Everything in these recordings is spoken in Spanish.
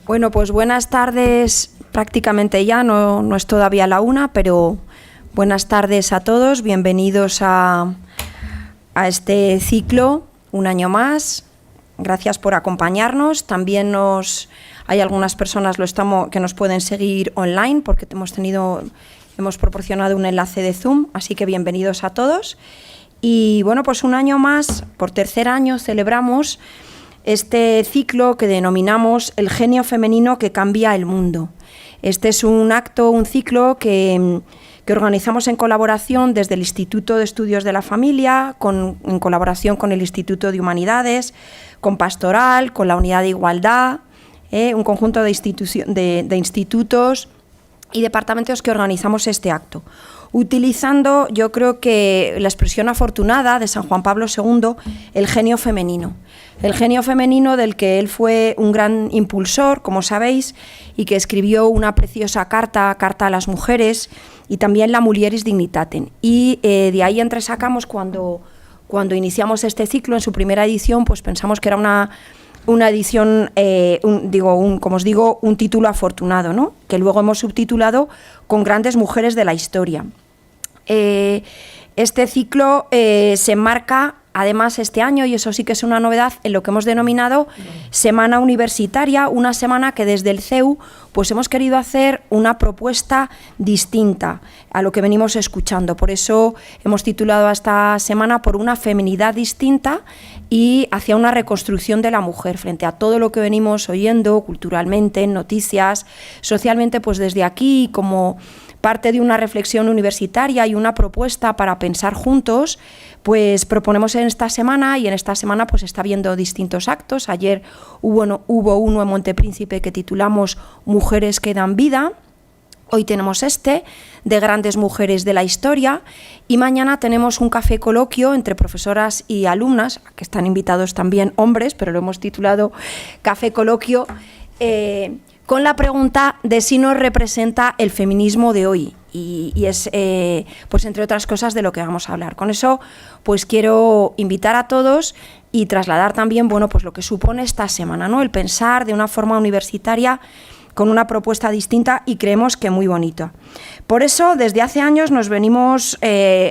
Bueno, pues buenas tardes, prácticamente ya, no es todavía la 1, pero buenas tardes a todos, bienvenidos a este ciclo, un año más, gracias por acompañarnos, también hay algunas personas que nos pueden seguir online porque hemos proporcionado un enlace de Zoom, así que bienvenidos a todos. Y bueno, pues un año más, por tercer año, celebramos este ciclo que denominamos El genio femenino que cambia el mundo. Este es un ciclo que organizamos en colaboración desde el Instituto de Estudios de la Familia, en colaboración con el Instituto de Humanidades, con Pastoral, con la Unidad de Igualdad, un conjunto de institutos y departamentos que organizamos este acto, utilizando, yo creo que la expresión afortunada de San Juan Pablo II, el genio femenino. El genio femenino del que él fue un gran impulsor, como sabéis, y que escribió una preciosa carta a las mujeres, y también la Mulieris Dignitatem. Y de ahí entresacamos, cuando iniciamos este ciclo, en su primera edición, pues pensamos que era una edición, un título afortunado, ¿no? Que luego hemos subtitulado Con grandes mujeres de la historia. Este ciclo se enmarca, además, este año, y eso sí que es una novedad, en lo que hemos denominado Semana Universitaria, una semana que desde el CEU pues hemos querido hacer una propuesta distinta a lo que venimos escuchando. Por eso hemos titulado a esta semana Por una feminidad distinta y hacia una reconstrucción de la mujer frente a todo lo que venimos oyendo culturalmente, en noticias, socialmente, pues desde aquí, como parte de una reflexión universitaria y una propuesta para pensar juntos, pues proponemos en esta semana, y en esta semana pues está habiendo distintos actos. Ayer hubo uno en Montepríncipe que titulamos Mujeres que dan vida. Hoy tenemos de grandes mujeres de la historia, y mañana tenemos un café coloquio entre profesoras y alumnas, que están invitados también hombres, pero lo hemos titulado Café Coloquio, con la pregunta de si nos representa el feminismo de hoy. Y es, pues entre otras cosas, de lo que vamos a hablar. Con eso, pues quiero invitar a todos y trasladar también, bueno, pues lo que supone esta semana, ¿no? El pensar de una forma universitaria con una propuesta distinta, y creemos que muy bonita. Por eso, desde hace años nos venimos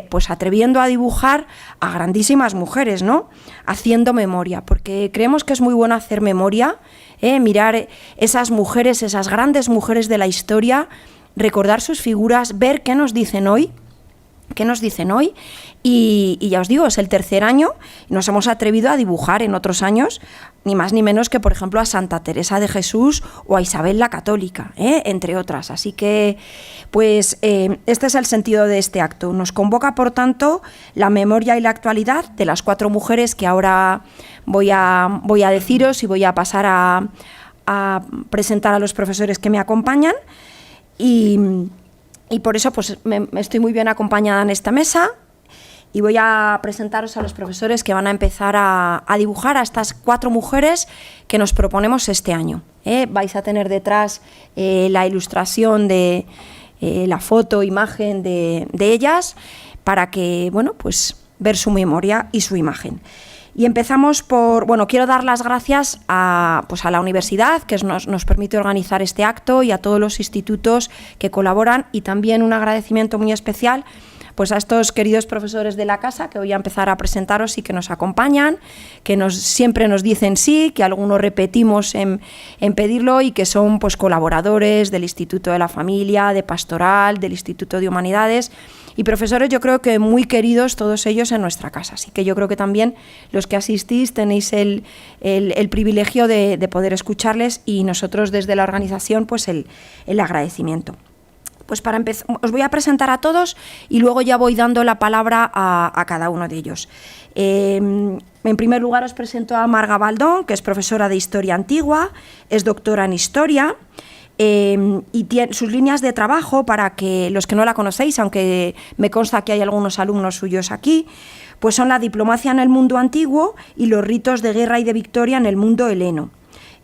pues atreviendo a dibujar a grandísimas mujeres, ¿no? Haciendo memoria, porque creemos que es muy bueno hacer memoria, mirar esas mujeres, esas grandes mujeres de la historia, recordar sus figuras, ver qué nos dicen hoy, y ya os digo, es el tercer año, y nos hemos atrevido a dibujar en otros años, ni más ni menos que, por ejemplo, a Santa Teresa de Jesús o a Isabel la Católica, entre otras. Así que, pues, este es el sentido de este acto. Nos convoca, por tanto, la memoria y la actualidad de las 4 mujeres que ahora voy a deciros, y voy a pasar a presentar a los profesores que me acompañan. Y por eso pues estoy muy bien acompañada en esta mesa, y voy a presentaros a los profesores que van a empezar a dibujar a estas 4 mujeres que nos proponemos este año. Vais a tener detrás la ilustración de la imagen de ellas, para que, bueno, pues ver su memoria y su imagen. Y empezamos quiero dar las gracias a la universidad, que nos permite organizar este acto, y a todos los institutos que colaboran, y también un agradecimiento muy especial pues a estos queridos profesores de la casa, que voy a empezar a presentaros y que nos acompañan, que siempre nos dicen sí, que algunos repetimos en pedirlo, y que son pues colaboradores del Instituto de la Familia, de Pastoral, del Instituto de Humanidades, y profesores, yo creo que muy queridos todos ellos en nuestra casa. Así que yo creo que también los que asistís tenéis el privilegio de poder escucharles, y nosotros desde la organización pues el agradecimiento. Pues para empezar, os voy a presentar a todos y luego ya voy dando la palabra a cada uno de ellos. En primer lugar os presento a Marga Baldón, que es profesora de Historia Antigua, es doctora en Historia, y tiene sus líneas de trabajo, para que los que no la conocéis, aunque me consta que hay algunos alumnos suyos aquí, pues son la diplomacia en el mundo antiguo y los ritos de guerra y de victoria en el mundo heleno.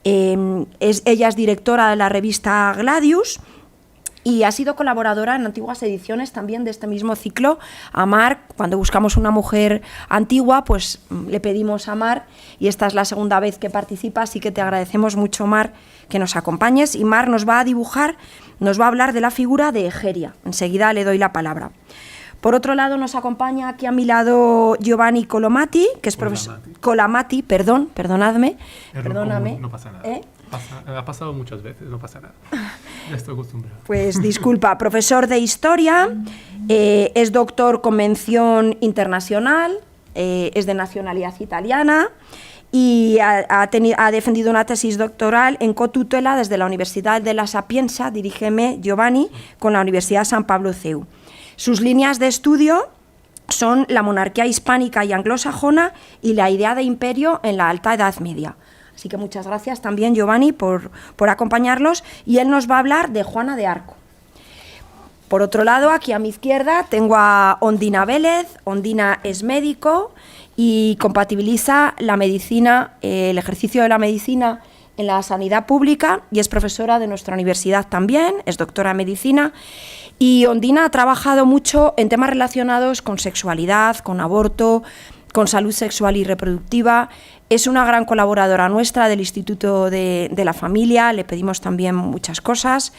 Ella es directora de la revista Gladius, y ha sido colaboradora en antiguas ediciones también de este mismo ciclo. A Mar, cuando buscamos una mujer antigua, pues le pedimos a Mar, y esta es la segunda vez que participa, así que te agradecemos mucho, Mar, que nos acompañes. Y Mar nos va a dibujar, nos va a hablar de la figura de Egeria. Enseguida le doy la palabra. Por otro lado, nos acompaña aquí a mi lado Giovanni Colamati, que es profesor... Colamati, perdonadme. Perdóname. No pasa nada. Ha pasado muchas veces, no pasa nada. Ya estoy acostumbrado. Pues disculpa, profesor de Historia, es doctor con mención internacional, es de nacionalidad italiana y ha defendido una tesis doctoral en cotutela desde la Universidad de La Sapienza, dirígeme Giovanni, con la Universidad San Pablo CEU. Sus líneas de estudio son la monarquía hispánica y anglosajona y la idea de imperio en la Alta Edad Media. Así que muchas gracias también, Giovanni, por acompañarnos, y él nos va a hablar de Juana de Arco. Por otro lado, aquí a mi izquierda tengo a Ondina Vélez. Ondina es médico y compatibiliza la medicina, el ejercicio de la medicina en la sanidad pública, y es profesora de nuestra universidad también, es doctora en medicina. Y Ondina ha trabajado mucho en temas relacionados con sexualidad, con aborto, con salud sexual y reproductiva. Es una gran colaboradora nuestra del Instituto de la Familia, le pedimos también muchas cosas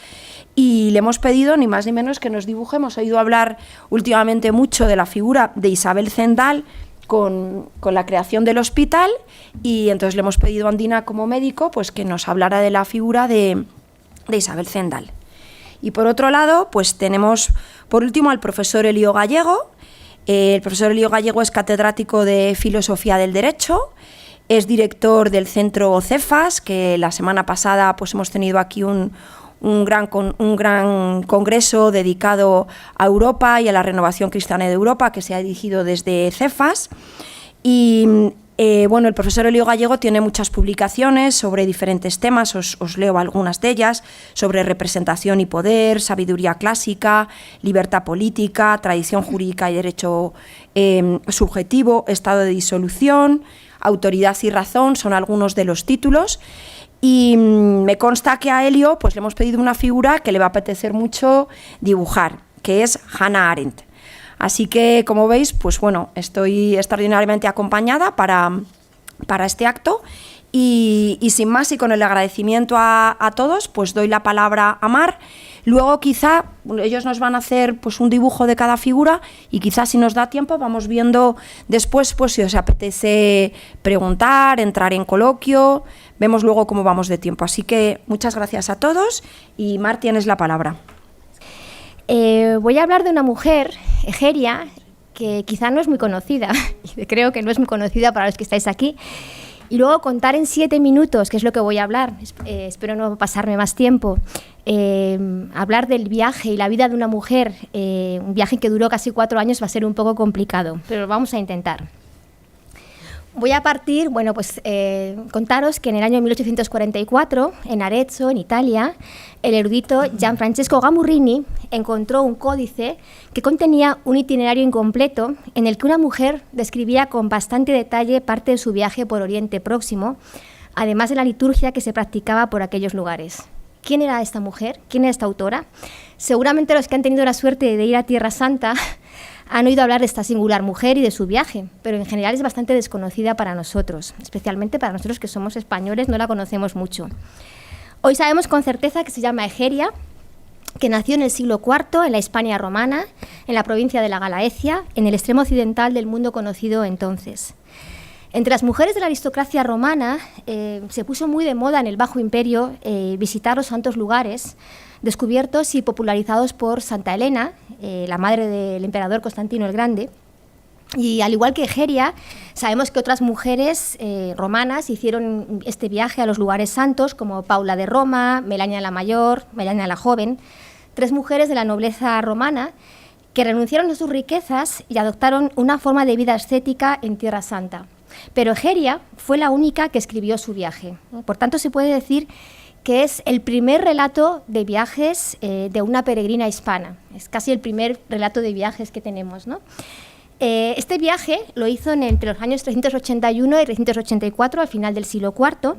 y le hemos pedido ni más ni menos que nos dibuje. Hemos oído hablar últimamente mucho de la figura de Isabel Zendal con la creación del hospital, y entonces le hemos pedido a Ondina, como médico, pues que nos hablara de la figura de Isabel Zendal. Y por otro lado, pues tenemos por último al profesor Elío Gallego. El profesor Elío Gallego es catedrático de Filosofía del Derecho, es director del Centro Cefas, que la semana pasada pues hemos tenido aquí un gran congreso dedicado a Europa y a la renovación cristiana de Europa, que se ha dirigido desde Cefas. Y bueno, el profesor Elío Gallego tiene muchas publicaciones sobre diferentes temas, os leo algunas de ellas, sobre representación y poder, sabiduría clásica, libertad política, tradición jurídica y derecho subjetivo, estado de disolución, autoridad y razón, son algunos de los títulos. Y me consta que a Elío pues le hemos pedido una figura que le va a apetecer mucho dibujar, que es Hannah Arendt. Así que, como veis, pues bueno, estoy extraordinariamente acompañada para este acto, y sin más y con el agradecimiento a todos, pues doy la palabra a Mar. Luego quizá ellos nos van a hacer pues un dibujo de cada figura, y quizás si nos da tiempo vamos viendo después pues si os apetece preguntar, entrar en coloquio, vemos luego cómo vamos de tiempo. Así que muchas gracias a todos, y Mar, tienes la palabra. Voy a hablar de una mujer, Egeria, que quizá no es muy conocida, y creo que no es muy conocida para los que estáis aquí, y luego contar en 7 minutos, que es lo que voy a hablar, espero no pasarme más tiempo, hablar del viaje y la vida de una mujer, un viaje que duró casi 4 años, va a ser un poco complicado, pero lo vamos a intentar. Voy a partir, bueno, pues contaros que en el año 1844, en Arezzo, en Italia, el erudito Gianfrancesco Gamurrini encontró un códice que contenía un itinerario incompleto en el que una mujer describía con bastante detalle parte de su viaje por Oriente Próximo, además de la liturgia que se practicaba por aquellos lugares. ¿Quién era esta mujer? ¿Quién era esta autora? Seguramente los que han tenido la suerte de ir a Tierra Santa han oído hablar de esta singular mujer y de su viaje, pero en general es bastante desconocida para nosotros, especialmente para nosotros que somos españoles, no la conocemos mucho. Hoy sabemos con certeza que se llama Egeria, que nació en el siglo IV en la Hispania romana, en la provincia de la Galaecia, en el extremo occidental del mundo conocido entonces. Entre las mujeres de la aristocracia romana se puso muy de moda en el Bajo Imperio visitar los santos lugares descubiertos y popularizados por Santa Elena, la madre del emperador Constantino el Grande. Y al igual que Egeria, sabemos que otras mujeres romanas hicieron este viaje a los lugares santos, como Paula de Roma, Melania la Mayor, Melania la Joven, 3 mujeres de la nobleza romana que renunciaron a sus riquezas y adoptaron una forma de vida ascética en Tierra Santa. Pero Egeria fue la única que escribió su viaje. Por tanto, se puede decir que es el primer relato de viajes de una peregrina hispana. Es casi el primer relato de viajes que tenemos, ¿no? Este viaje lo hizo entre los años 381 y 384, al final del siglo IV.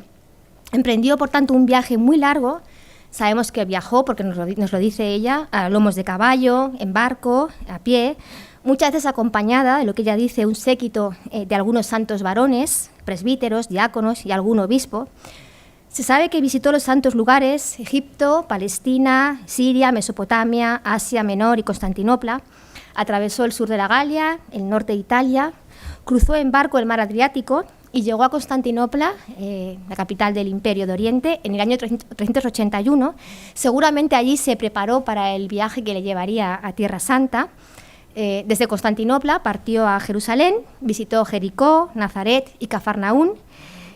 Emprendió, por tanto, un viaje muy largo, Sabemos que viajó, porque nos lo dice ella, a lomos de caballo, en barco, a pie, muchas veces acompañada, de lo que ella dice, un séquito de algunos santos varones, presbíteros, diáconos y algún obispo. Se sabe que visitó los santos lugares, Egipto, Palestina, Siria, Mesopotamia, Asia Menor y Constantinopla. Atravesó el sur de la Galia, el norte de Italia, cruzó en barco el mar Adriático y llegó a Constantinopla, la capital del Imperio de Oriente, en el año 381. Seguramente allí se preparó para el viaje que le llevaría a Tierra Santa. Desde Constantinopla partió a Jerusalén, visitó Jericó, Nazaret y Cafarnaún.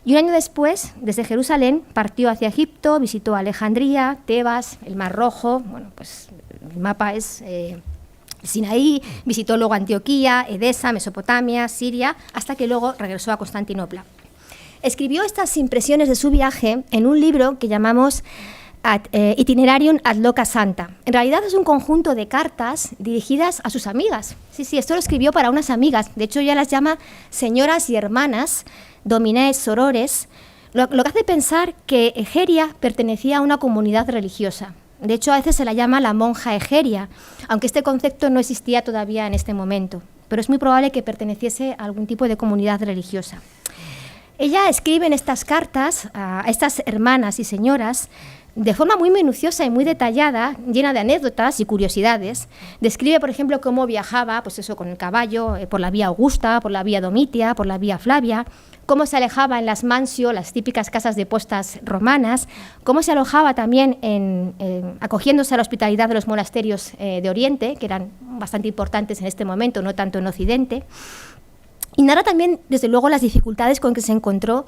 Y un año después, desde Jerusalén, partió hacia Egipto, visitó Alejandría, Tebas, el Mar Rojo, bueno, pues el mapa es Sinaí, visitó luego Antioquía, Edesa, Mesopotamia, Siria, hasta que luego regresó a Constantinopla. Escribió estas impresiones de su viaje en un libro que llamamos Itinerarium ad Loca Santa. En realidad es un conjunto de cartas dirigidas a sus amigas. Sí, esto lo escribió para unas amigas. De hecho, ella las llama señoras y hermanas, dominae sorores, lo que hace pensar que Egeria pertenecía a una comunidad religiosa. De hecho, a veces se la llama la monja Egeria, aunque este concepto no existía todavía en este momento, pero es muy probable que perteneciese a algún tipo de comunidad religiosa. Ella escribe en estas cartas a estas hermanas y señoras de forma muy minuciosa y muy detallada, llena de anécdotas y curiosidades. Describe, por ejemplo, cómo viajaba, pues eso, con el caballo por la vía Augusta, por la vía Domitia, por la vía Flavia, cómo se alejaba en las mansio, las típicas casas de postas romanas, cómo se alojaba también acogiéndose a la hospitalidad de los monasterios de Oriente, que eran bastante importantes en este momento, no tanto en Occidente. Y narra también, desde luego, las dificultades con que se encontró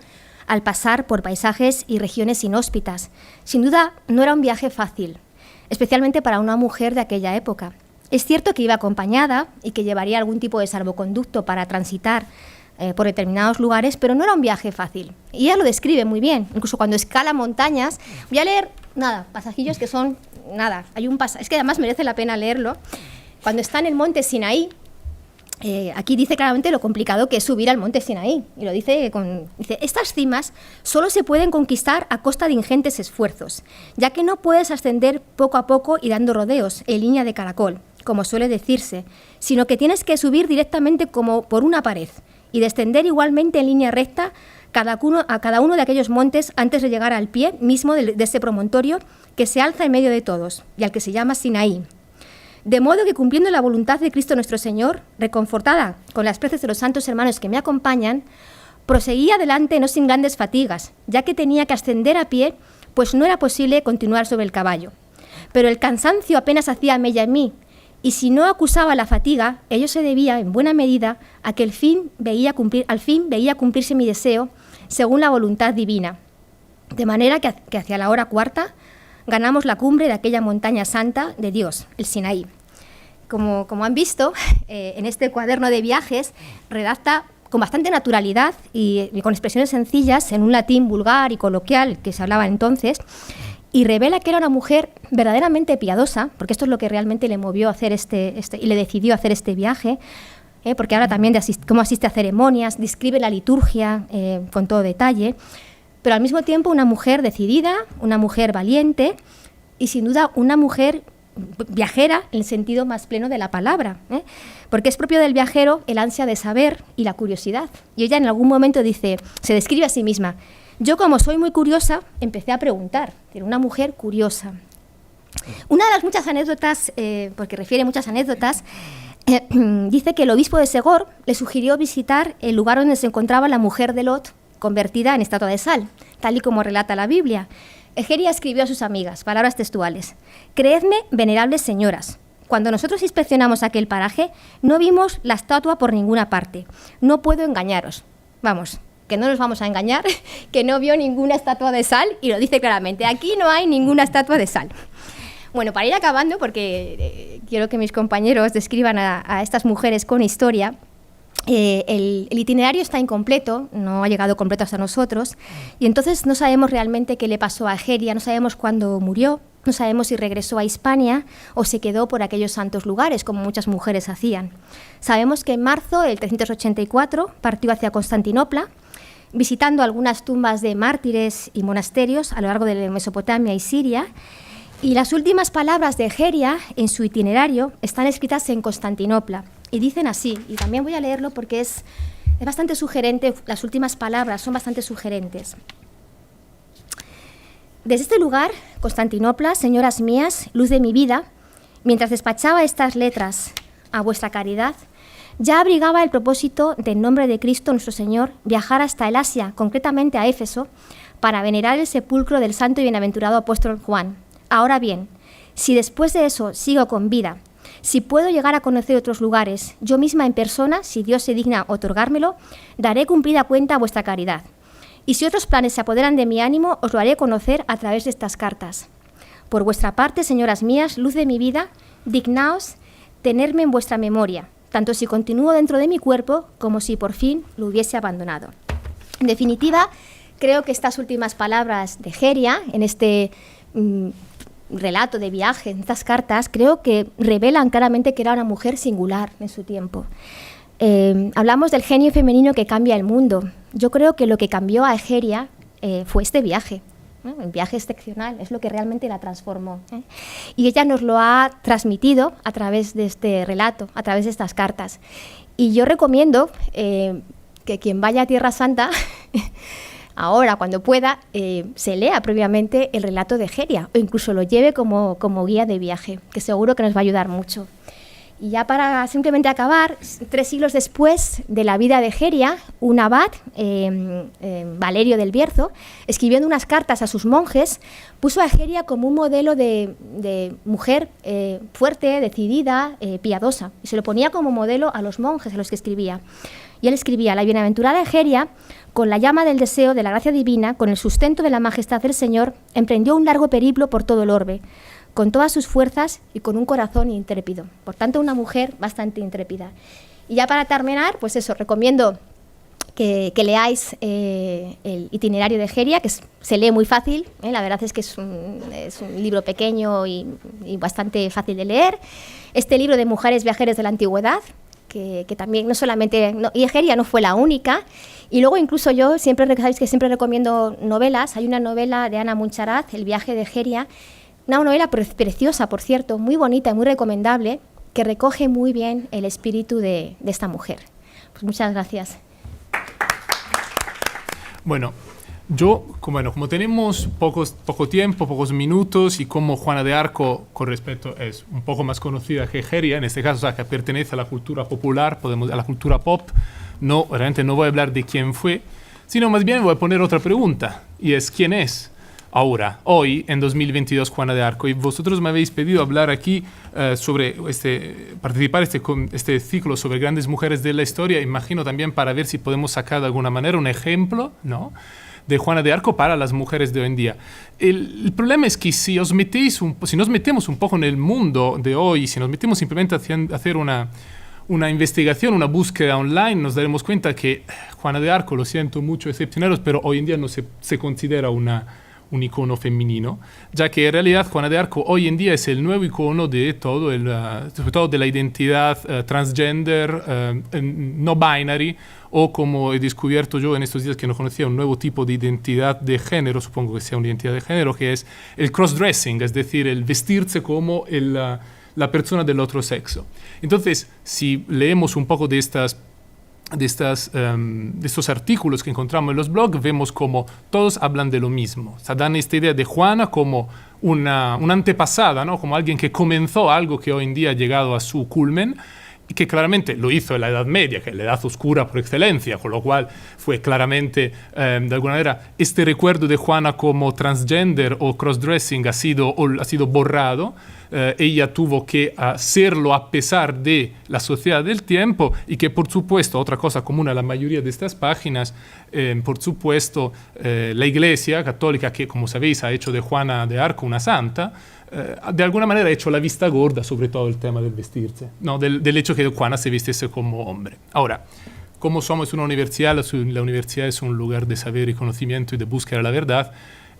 al pasar por paisajes y regiones inhóspitas. Sin duda, no era un viaje fácil, especialmente para una mujer de aquella época. Es cierto que iba acompañada y que llevaría algún tipo de salvoconducto para transitar por determinados lugares, pero no era un viaje fácil. Y ella lo describe muy bien, incluso cuando escala montañas. Voy a leer, pasajillos que son, hay un pasaje, es que además merece la pena leerlo. Cuando está en el monte Sinaí, aquí dice claramente lo complicado que es subir al monte Sinaí, y lo dice, dice, estas cimas solo se pueden conquistar a costa de ingentes esfuerzos, ya que no puedes ascender poco a poco y dando rodeos en línea de caracol, como suele decirse, sino que tienes que subir directamente como por una pared y descender igualmente en línea recta a cada uno de aquellos montes antes de llegar al pie mismo de ese promontorio que se alza en medio de todos y al que se llama Sinaí. De modo que, cumpliendo la voluntad de Cristo nuestro Señor, reconfortada con las preces de los santos hermanos que me acompañan, proseguí adelante no sin grandes fatigas, ya que tenía que ascender a pie, pues no era posible continuar sobre el caballo. Pero el cansancio apenas hacía mella en mí, y si no acusaba la fatiga, ello se debía, en buena medida, a que al fin veía cumplirse mi deseo, según la voluntad divina. De manera que hacia la hora cuarta, ganamos la cumbre de aquella montaña santa de Dios, el Sinaí. Como han visto, en este cuaderno de viajes redacta con bastante naturalidad y con expresiones sencillas en un latín vulgar y coloquial que se hablaba entonces, y revela que era una mujer verdaderamente piadosa, porque esto es lo que realmente le movió a hacer y le decidió hacer este viaje, porque habla también de cómo asiste a ceremonias, describe la liturgia con todo detalle, pero al mismo tiempo una mujer decidida, una mujer valiente y sin duda una mujer viajera en el sentido más pleno de la palabra, porque es propio del viajero el ansia de saber y la curiosidad. Y ella en algún momento se describe a sí misma: yo, como soy muy curiosa, empecé a preguntar. Era una mujer curiosa. Una de las muchas anécdotas, porque refiere muchas anécdotas, dice que el obispo de Segor le sugirió visitar el lugar donde se encontraba la mujer de Lot, convertida en estatua de sal, tal y como relata la Biblia. Egeria escribió a sus amigas, palabras textuales: «Creedme, venerables señoras, cuando nosotros inspeccionamos aquel paraje, no vimos la estatua por ninguna parte. No puedo engañaros». Vamos, que no nos vamos a engañar, que no vio ninguna estatua de sal, y lo dice claramente: aquí no hay ninguna estatua de sal. Bueno, para ir acabando, porque quiero que mis compañeros describan a estas mujeres con historia, el itinerario está incompleto, no ha llegado completo hasta nosotros, y entonces no sabemos realmente qué le pasó a Egeria, no sabemos cuándo murió, no sabemos si regresó a Hispania o se quedó por aquellos santos lugares, como muchas mujeres hacían. Sabemos que en marzo del 384 partió hacia Constantinopla, visitando algunas tumbas de mártires y monasterios a lo largo de Mesopotamia y Siria. Y las últimas palabras de Egeria en su itinerario están escritas en Constantinopla y dicen así, y también voy a leerlo porque es bastante sugerente, las últimas palabras son bastante sugerentes. Desde este lugar, Constantinopla, señoras mías, luz de mi vida, mientras despachaba estas letras a vuestra caridad, ya abrigaba el propósito de, en nombre de Cristo nuestro Señor, viajar hasta el Asia, concretamente a Éfeso, para venerar el sepulcro del santo y bienaventurado apóstol Juan. Ahora bien, si después de eso sigo con vida, si puedo llegar a conocer otros lugares, yo misma en persona, si Dios se digna otorgármelo, daré cumplida cuenta a vuestra caridad. Y si otros planes se apoderan de mi ánimo, os lo haré conocer a través de estas cartas. Por vuestra parte, señoras mías, luz de mi vida, dignaos tenerme en vuestra memoria, tanto si continúo dentro de mi cuerpo como si por fin lo hubiese abandonado. En definitiva, creo que estas últimas palabras de Egeria, en este relato de viaje, en estas cartas, creo que revelan claramente que era una mujer singular en su tiempo. Hablamos del genio femenino que cambia el mundo. Yo creo que lo que cambió a Egeria fue este viaje, ¿no? El viaje excepcional es lo que realmente la transformó, ¿eh? Y ella nos lo ha transmitido a través de este relato, a través de estas cartas. Y yo recomiendo que quien vaya a Tierra Santa ahora, cuando pueda, se lea previamente el relato de Egeria o incluso lo lleve como guía de viaje, que seguro que nos va a ayudar mucho. Y ya para simplemente acabar, 3 siglos después de la vida de Egeria, un abad, Valerio del Bierzo, escribiendo unas cartas a sus monjes, puso a Egeria como un modelo de mujer fuerte, decidida, piadosa, y se lo ponía como modelo a los monjes a los que escribía. Y él escribía: la bienaventurada Egeria, con la llama del deseo de la gracia divina, con el sustento de la majestad del Señor, emprendió un largo periplo por todo el orbe, con todas sus fuerzas y con un corazón intrépido. Por tanto, una mujer bastante intrépida. Y ya para terminar, pues eso, recomiendo que leáis el itinerario de Egeria, que se lee muy fácil, la verdad es que es un libro pequeño y bastante fácil de leer. Este libro de Mujeres Viajeras de la Antigüedad, que también no solamente... y Egeria no fue la única. Y luego incluso yo, sabéis que siempre recomiendo novelas. Hay una novela de Ana Muncharaz, El viaje de Egeria, una novela preciosa, por cierto, muy bonita y muy recomendable, que recoge muy bien el espíritu de esta mujer. Pues muchas gracias. Bueno, como tenemos poco tiempo, pocos minutos, y como Juana de Arco, con respecto, es un poco más conocida que Egeria, en este caso, o sea, que pertenece a la cultura popular, a la cultura pop, realmente no voy a hablar de quién fue, sino más bien voy a poner otra pregunta, y es: ¿quién es ahora, hoy, en 2022, Juana de Arco? Y vosotros me habéis pedido hablar aquí sobre participar este ciclo sobre grandes mujeres de la historia, imagino también para ver si podemos sacar de alguna manera un ejemplo, ¿no?, de Juana de Arco para las mujeres de hoy en día. El problema es que si nos metemos un poco en el mundo de hoy, si nos metemos simplemente a hacer una investigación, una búsqueda online, nos daremos cuenta que Juana de Arco, lo siento mucho, excepcionales, pero hoy en día no se considera un icono femenino, ya que en realidad Juana de Arco hoy en día es el nuevo icono de todo sobre todo de la identidad transgender, no binary, o como he descubierto yo en estos días que no conocía, un nuevo tipo de identidad de género, supongo que sea una identidad de género, que es el crossdressing, es decir, el vestirse como la persona del otro sexo. Entonces, si leemos un poco de estos artículos que encontramos en los blogs, vemos como todos hablan de lo mismo. O sea, dan esta idea de Juana como una antepasada, ¿no?, como alguien que comenzó algo que hoy en día ha llegado a su culmen, y que claramente lo hizo en la Edad Media, que es la edad oscura por excelencia, con lo cual fue claramente, de alguna manera, este recuerdo de Juana como transgender o crossdressing ha sido borrado. Ella tuvo que hacerlo a pesar de la sociedad del tiempo, y que, por supuesto, otra cosa común a la mayoría de estas páginas, por supuesto, la Iglesia Católica, que, como sabéis, ha hecho de Juana de Arco una santa, de alguna manera ha hecho la vista gorda sobre todo el tema del vestirse, ¿no?, del hecho que Juana se vistiese como hombre. Ahora, como somos una universidad, la universidad es un lugar de saber y conocimiento y de búsqueda de la verdad,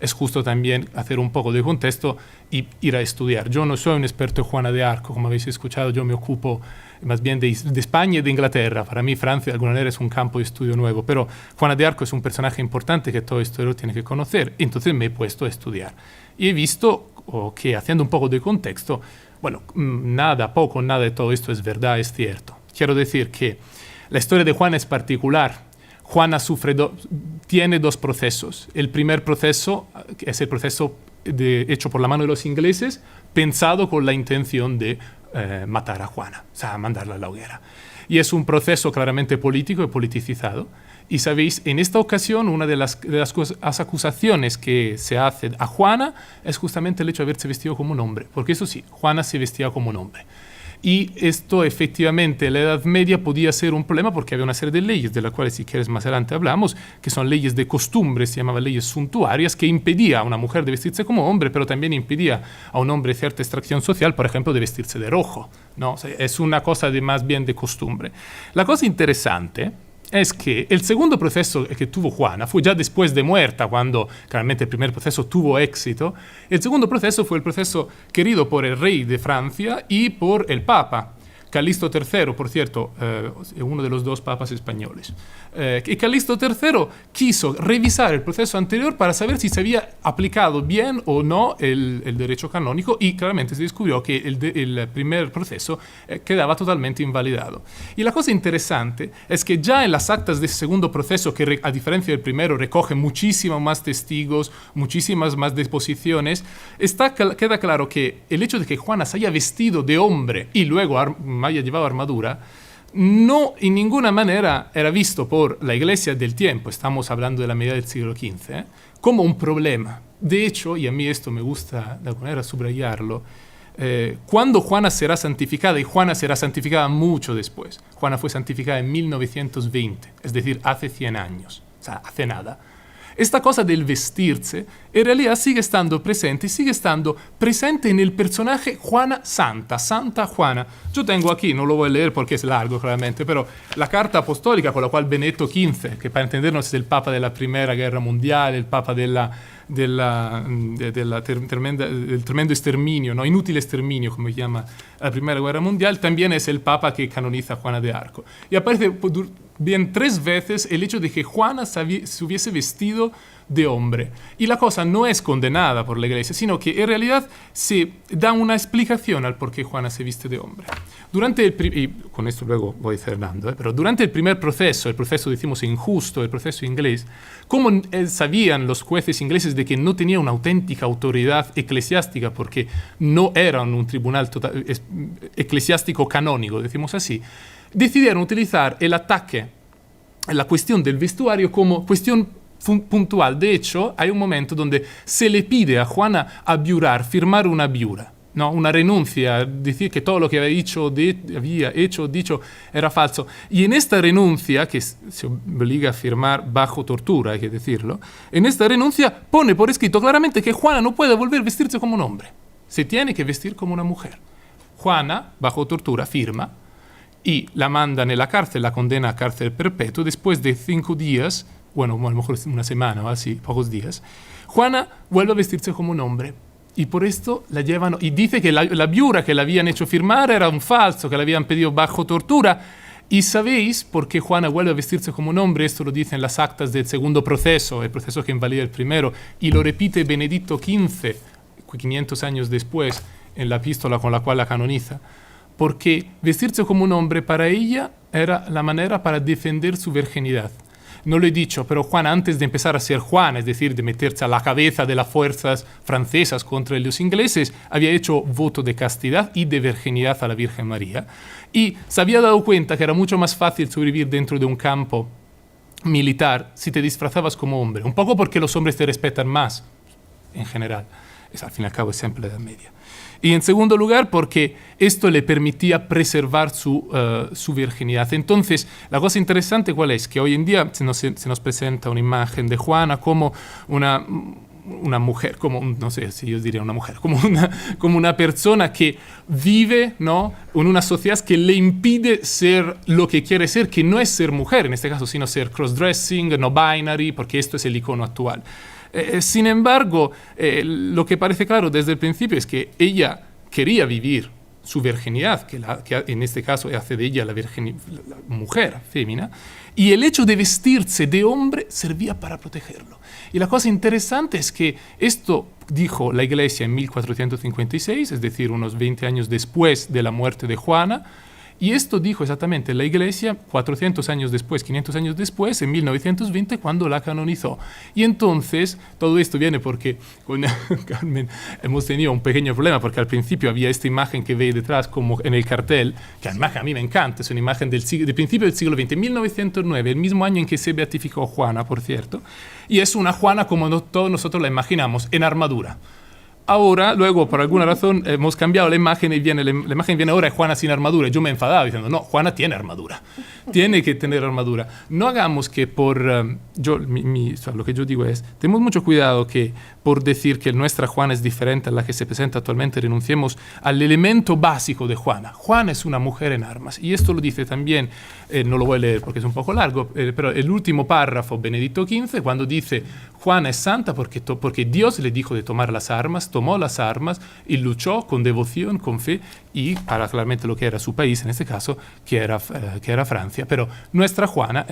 es justo también hacer un poco de contexto y ir a estudiar. Yo no soy un experto en Juana de Arco, como habéis escuchado, yo me ocupo más bien de España y de Inglaterra. Para mí Francia de alguna manera es un campo de estudio nuevo, pero Juana de Arco es un personaje importante que todo historiador tiene que conocer, entonces me he puesto a estudiar. Y he visto que haciendo un poco de contexto, bueno, nada de todo esto es verdad, es cierto. Quiero decir que la historia de Juana es particular. Juana tiene dos procesos. El primer proceso es el proceso hecho por la mano de los ingleses, pensado con la intención de matar a Juana, o sea, mandarla a la hoguera. Y es un proceso claramente político y politicizado. Y sabéis, en esta ocasión, una de las acusaciones que se hace a Juana es justamente el hecho de haberse vestido como un hombre. Porque eso sí, Juana se vestía como un hombre. Y esto efectivamente en la Edad Media podía ser un problema porque había una serie de leyes, de las cuales si quieres más adelante hablamos, que son leyes de costumbre, se llamaban leyes suntuarias, que impedía a una mujer de vestirse como hombre, pero también impedía a un hombre cierta extracción social, por ejemplo, de vestirse de rojo, ¿no? O sea, es una cosa más bien de costumbre. La cosa interesante es que el segundo proceso que tuvo Juana fue ya después de muerta, cuando claramente el primer proceso tuvo éxito. El segundo proceso fue el proceso querido por el rey de Francia y por el Papa. Calixto III, por cierto, uno de los dos papas españoles. Y Calixto III quiso revisar el proceso anterior para saber si se había aplicado bien o no el derecho canónico y claramente se descubrió que el primer proceso quedaba totalmente invalidado. Y la cosa interesante es que ya en las actas de ese segundo proceso, que a diferencia del primero recoge muchísimos más testigos, muchísimas más deposiciones, queda claro que el hecho de que Juana se haya vestido de hombre y luego haya llevado armadura, no en ninguna manera era visto por la Iglesia del tiempo, estamos hablando de la medida del siglo XV, como un problema. De hecho, y a mí esto me gusta de alguna manera subrayarlo, cuando Juana será santificada, y Juana será santificada mucho después, Juana fue santificada en 1920, es decir, hace 100 años, o sea, hace nada. Esta cosa del vestirse en realidad sigue estando presente en el personaje Juana Santa, Santa Juana. Yo tengo aquí, no lo voy a leer porque es largo claramente, pero la carta apostólica con la cual Benedetto XV, que para entendernos es el Papa de la Primera Guerra Mundial, el Papa del tremendo exterminio, ¿no? Inútil exterminio, como se llama la Primera Guerra Mundial, también es el Papa que canoniza a Juana de Arco. Y aparece bien 3 veces el hecho de que Juana se hubiese vestido de hombre. Y la cosa no es condenada por la Iglesia, sino que en realidad se da una explicación al por qué Juana se viste de hombre. Y con esto luego voy cerrando, pero durante el primer proceso, el proceso decimos injusto, el proceso inglés, como sabían los jueces ingleses de que no tenía una auténtica autoridad eclesiástica porque no eran un tribunal eclesiástico canónico, decimos así, decidieron utilizar el ataque a la cuestión del vestuario como cuestión puntual. De hecho, hay un momento donde se le pide a Juana firmar una abiura, ¿no? Una renuncia, decir que todo lo que había hecho o dicho era falso. Y en esta renuncia, que se obliga a firmar bajo tortura, hay que decirlo, en esta renuncia pone por escrito claramente que Juana no puede volver a vestirse como un hombre, se tiene que vestir como una mujer. Juana, bajo tortura, firma y la mandan en la cárcel, la condena a cárcel perpetua. Después de 5 días, bueno, a lo mejor una semana o así, pocos días, Juana vuelve a vestirse como un hombre. Y por esto la llevan, y dice que la abiura que le habían hecho firmar era un falso, que le habían pedido bajo tortura. Y sabéis por qué Juana vuelve a vestirse como un hombre. Esto lo dicen las actas del segundo proceso, el proceso que invalida el primero, y lo repite Benedicto XV, 500 años después, en la epístola con la cual la canoniza. Porque vestirse como un hombre para ella era la manera para defender su virginidad. No lo he dicho, pero Juana, antes de empezar a ser Juana, es decir, de meterse a la cabeza de las fuerzas francesas contra los ingleses, había hecho voto de castidad y de virginidad a la Virgen María. Y se había dado cuenta que era mucho más fácil sobrevivir dentro de un campo militar si te disfrazabas como hombre. Un poco porque los hombres te respetan más, en general. Al fin y al cabo es siempre la Edad Media. Y en segundo lugar, porque esto le permitía preservar su virginidad. Entonces, la cosa interesante, ¿cuál es? Que hoy en día se nos presenta una imagen de Juana como una mujer, no sé si yo diría una mujer, como una persona que vive, ¿no?, en una sociedad que le impide ser lo que quiere ser, que no es ser mujer en este caso, sino ser cross-dressing, no binary, porque esto es el icono actual. Sin embargo, lo que parece claro desde el principio es que ella quería vivir su virginidad, que en este caso hace de ella la mujer, fémina, y el hecho de vestirse de hombre servía para protegerlo. Y la cosa interesante es que esto dijo la Iglesia en 1456, es decir, unos 20 años después de la muerte de Juana, y esto dijo exactamente la Iglesia 400 años después, 500 años después, en 1920, cuando la canonizó. Y entonces, todo esto viene porque con Carmen hemos tenido un pequeño problema, porque al principio había esta imagen que veis detrás, como en el cartel, que además a mí me encanta, es una imagen del principio del siglo XX, 1909, el mismo año en que se beatificó Juana, por cierto, y es una Juana como todos nosotros la imaginamos, en armadura. Ahora, luego, por alguna razón, hemos cambiado la imagen y la imagen viene ahora de Juana sin armadura. Yo me enfadaba diciendo, no, Juana tiene armadura. Tiene que tener armadura. No hagamos que lo que yo digo es, tenemos mucho cuidado que por decir que nuestra Juana es diferente a la que se presenta actualmente, renunciemos al elemento básico de Juana. Juana es una mujer en armas. Y esto lo dice también, no lo voy a leer porque es un poco largo, pero el último párrafo, Benedicto XV, cuando dice, Juana es santa porque Dios le dijo de tomar las armas, tomó las armas y luchó con devoción, con fe y para claramente lo que era su país, en este caso, que era Francia. Pero nuestra Juana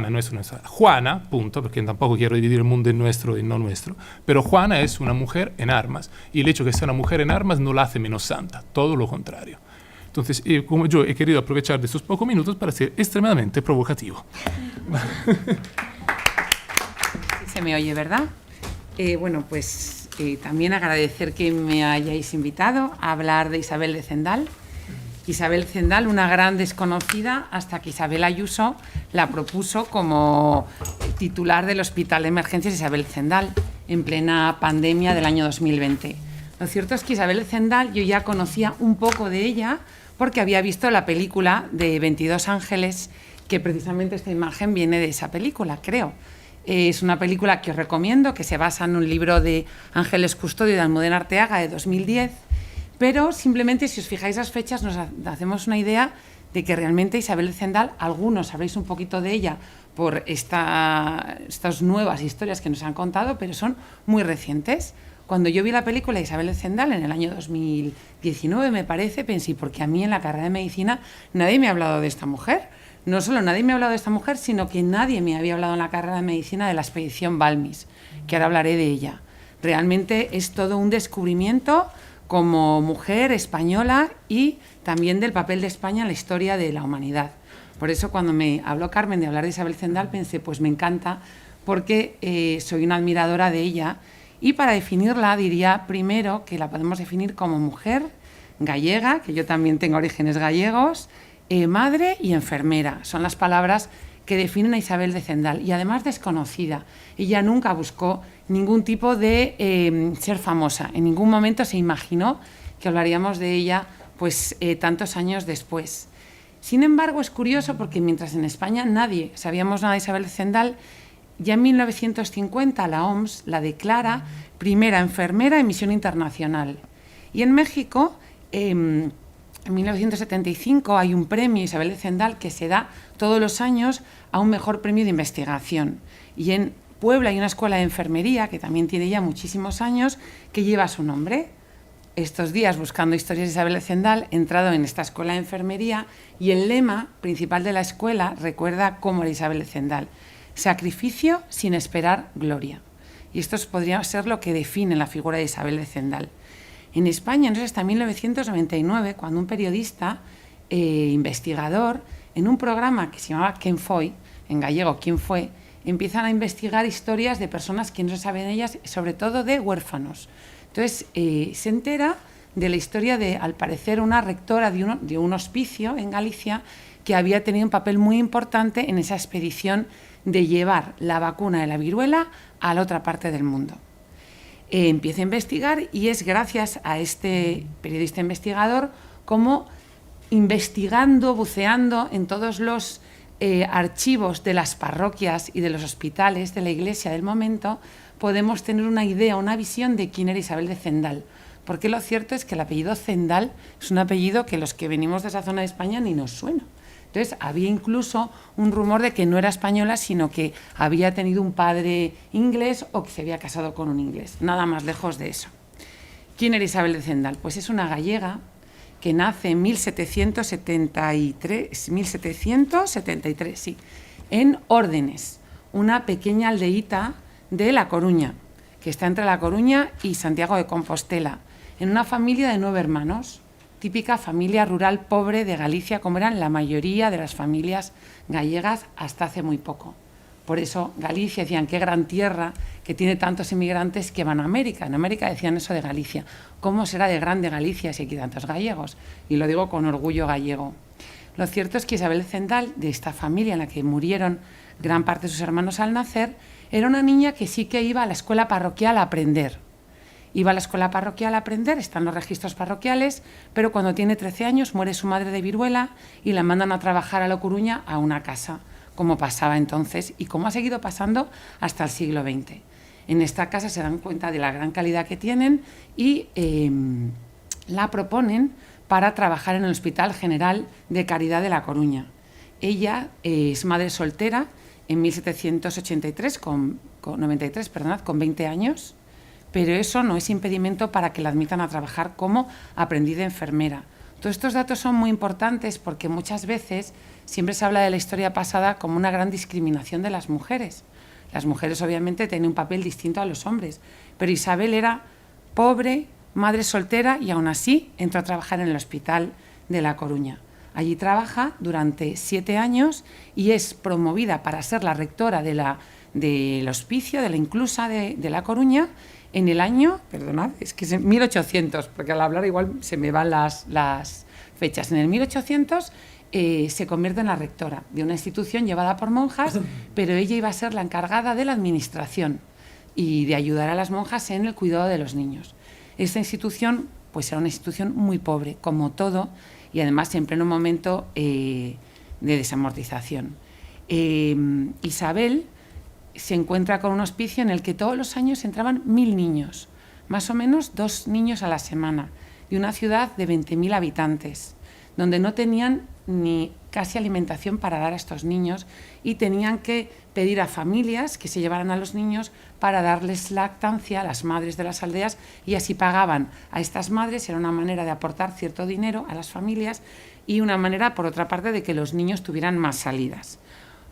no es nuestra Juana, punto, porque tampoco quiero dividir el mundo en nuestro y no nuestro, pero Juana es una mujer en armas y el hecho de que sea una mujer en armas no la hace menos santa, todo lo contrario. Entonces, como yo he querido aprovechar de estos pocos minutos para ser extremadamente provocativo. Se me oye, ¿verdad? Bueno, pues también agradecer que me hayáis invitado a hablar de Isabel de Zendal. Isabel Zendal, una gran desconocida, hasta que Isabel Ayuso la propuso como titular del Hospital de Emergencias Isabel Zendal en plena pandemia del año 2020. Lo cierto es que Isabel Zendal yo ya conocía un poco de ella porque había visto la película de 22 ángeles, que precisamente esta imagen viene de esa película, creo. Es una película que os recomiendo, que se basa en un libro de Ángeles Custodio de Almudena Arteaga de 2010, pero simplemente si os fijáis las fechas nos hacemos una idea de que realmente Isabel de Zendal, algunos sabréis un poquito de ella por estas nuevas historias que nos han contado, pero son muy recientes. Cuando yo vi la película de Isabel de Zendal en el año 2019, me parece, pensé, porque a mí en la carrera de medicina nadie me ha hablado de esta mujer. No solo nadie me ha hablado de esta mujer, sino que nadie me había hablado en la carrera de medicina de la expedición Balmis, que ahora hablaré de ella. Realmente es todo un descubrimiento como mujer española y también del papel de España en la historia de la humanidad. Por eso cuando me habló Carmen de hablar de Isabel Zendal pensé, pues me encanta, porque soy una admiradora de ella, y para definirla diría primero que la podemos definir como mujer gallega, que yo también tengo orígenes gallegos, madre y enfermera. Son las palabras que definen a Isabel de Zendal, y además desconocida. Ella nunca buscó ningún tipo de ser famosa. En ningún momento se imaginó que hablaríamos de ella pues, tantos años después. Sin embargo, es curioso porque mientras en España nadie sabíamos nada de Isabel de Zendal, ya en 1950 la OMS la declara primera enfermera en misión internacional. Y en México, en 1975 hay un premio Isabel de Zendal que se da todos los años a un mejor premio de investigación. Y en Puebla hay una escuela de enfermería que también tiene ya muchísimos años que lleva su nombre. Estos días, buscando historias de Isabel de Zendal, he entrado en esta escuela de enfermería y el lema principal de la escuela recuerda cómo era Isabel de Zendal: sacrificio sin esperar gloria. Y esto podría ser lo que define la figura de Isabel de Zendal. En España, no sé, hasta 1999, cuando un periodista investigador, en un programa que se llamaba ¿Quién foi?, en gallego ¿Quién fue?, empiezan a investigar historias de personas que no se saben ellas, sobre todo de huérfanos. Entonces, se entera de la historia de, al parecer, una rectora de un hospicio en Galicia que había tenido un papel muy importante en esa expedición de llevar la vacuna de la viruela a la otra parte del mundo. Empieza a investigar y es gracias a este periodista investigador como investigando, buceando en todos los archivos de las parroquias y de los hospitales de la iglesia del momento, podemos tener una idea, una visión de quién era Isabel de Zendal. Porque lo cierto es que el apellido Zendal es un apellido que los que venimos de esa zona de España ni nos suena. Entonces había incluso un rumor de que no era española, sino que había tenido un padre inglés o que se había casado con un inglés. Nada más lejos de eso. ¿Quién era Isabel de Zendal? Pues es una gallega que nace en 1773, sí, en Órdenes, una pequeña aldeíta de La Coruña, que está entre La Coruña y Santiago de Compostela, en una familia de 9 hermanos, típica familia rural pobre de Galicia, como eran la mayoría de las familias gallegas hasta hace muy poco. Por eso Galicia decían, qué gran tierra que tiene tantos inmigrantes que van a América. En América decían eso de Galicia. ¿Cómo será de grande Galicia si hay tantos gallegos? Y lo digo con orgullo gallego. Lo cierto es que Isabel de Zendal, de esta familia en la que murieron gran parte de sus hermanos al nacer, era una niña que sí que iba a la escuela parroquial a aprender. Iba a la escuela parroquial a aprender, están los registros parroquiales, pero cuando tiene 13 años muere su madre de viruela y la mandan a trabajar a La Coruña a una casa, como pasaba entonces y como ha seguido pasando hasta el siglo XX. En esta casa se dan cuenta de la gran calidad que tienen y la proponen para trabajar en el Hospital General de Caridad de La Coruña. Ella es madre soltera en 1783, con 20 años, pero eso no es impedimento para que la admitan a trabajar como aprendiz de enfermera. Todos estos datos son muy importantes porque muchas veces siempre se habla de la historia pasada como una gran discriminación de las mujeres. Las mujeres obviamente tienen un papel distinto a los hombres, pero Isabel era pobre, madre soltera y aún así entró a trabajar en el Hospital de La Coruña. Allí trabaja durante 7 años y es promovida para ser la rectora del hospicio, de la inclusa de La Coruña, en el año, perdonad, es que es 1800, porque al hablar igual se me van las fechas. En el 1800 se convierte en la rectora de una institución llevada por monjas, pero ella iba a ser la encargada de la administración y de ayudar a las monjas en el cuidado de los niños. Esta institución pues era una institución muy pobre, como todo, y además en pleno momento de desamortización. Isabel se encuentra con un hospicio en el que todos los años entraban 1000 niños, más o menos 2 niños a la semana, de una ciudad de 20.000 habitantes, donde no tenían ni casi alimentación para dar a estos niños y tenían que pedir a familias que se llevaran a los niños para darles lactancia a las madres de las aldeas y así pagaban a estas madres. Era una manera de aportar cierto dinero a las familias y una manera, por otra parte, de que los niños tuvieran más salidas.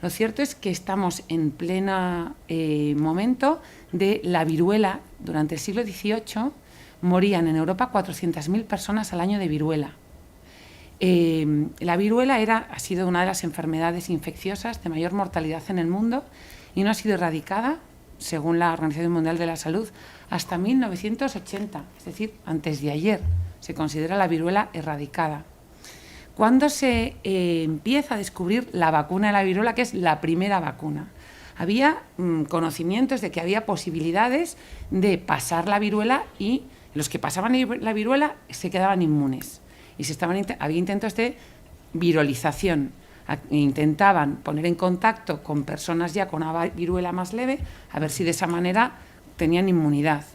Lo cierto es que estamos en pleno momento de la viruela. Durante el siglo XVIII morían en Europa 400.000 personas al año de viruela. La viruela ha sido una de las enfermedades infecciosas de mayor mortalidad en el mundo y no ha sido erradicada, según la Organización Mundial de la Salud, hasta 1980, es decir, antes de ayer. Se considera la viruela erradicada. Cuando se empieza a descubrir la vacuna de la viruela, que es la primera vacuna, había conocimientos de que había posibilidades de pasar la viruela y los que pasaban la viruela se quedaban inmunes. Y había intentos de virolización. Intentaban poner en contacto con personas ya con una viruela más leve, a ver si de esa manera tenían inmunidad.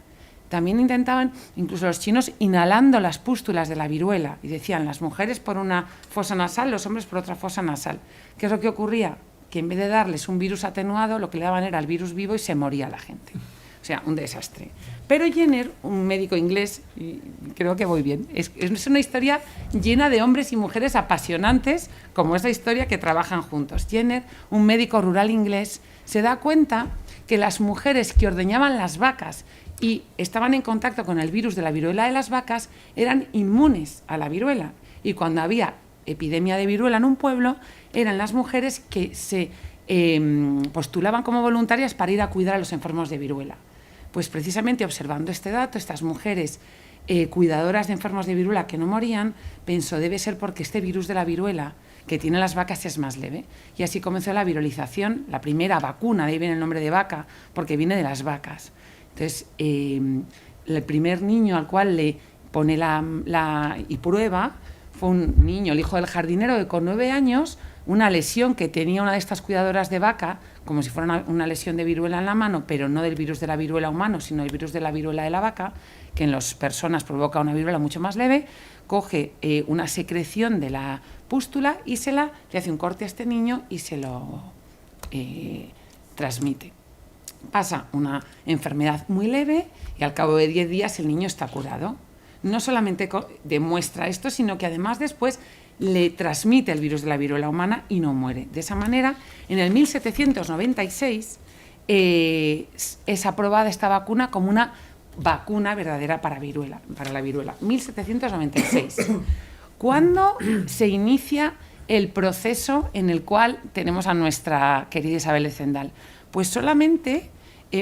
También intentaban, incluso los chinos, inhalando las pústulas de la viruela. Y decían, las mujeres por una fosa nasal, los hombres por otra fosa nasal. ¿Qué es lo que ocurría? Que en vez de darles un virus atenuado, lo que le daban era el virus vivo y se moría la gente. O sea, un desastre. Pero Jenner, un médico inglés, y creo que voy bien, es una historia llena de hombres y mujeres apasionantes, como esa historia que trabajan juntos. Jenner, un médico rural inglés, se da cuenta que las mujeres que ordeñaban las vacas y estaban en contacto con el virus de la viruela de las vacas eran inmunes a la viruela. Y cuando había epidemia de viruela en un pueblo, eran las mujeres que se postulaban como voluntarias para ir a cuidar a los enfermos de viruela. Pues precisamente observando este dato, estas mujeres cuidadoras de enfermos de viruela que no morían, pensó, debe ser porque este virus de la viruela que tienen las vacas es más leve. Y así comenzó la virolización, la primera vacuna, de ahí viene el nombre de vaca, porque viene de las vacas. Entonces, el primer niño al cual le pone y prueba fue un niño, el hijo del jardinero, que con 9 años una lesión que tenía una de estas cuidadoras de vaca, como si fuera una lesión de viruela en la mano, pero no del virus de la viruela humano, sino del virus de la viruela de la vaca, que en las personas provoca una viruela mucho más leve, coge una secreción de la pústula y le hace un corte a este niño y se lo transmite. Pasa una enfermedad muy leve y al cabo de 10 días el niño está curado. No solamente demuestra esto, sino que además después le transmite el virus de la viruela humana y no muere. De esa manera, en el 1796 es aprobada esta vacuna como una vacuna verdadera para la viruela. 1796. ¿Cuándo se inicia el proceso en el cual tenemos a nuestra querida Isabel de Zendal? Pues solamente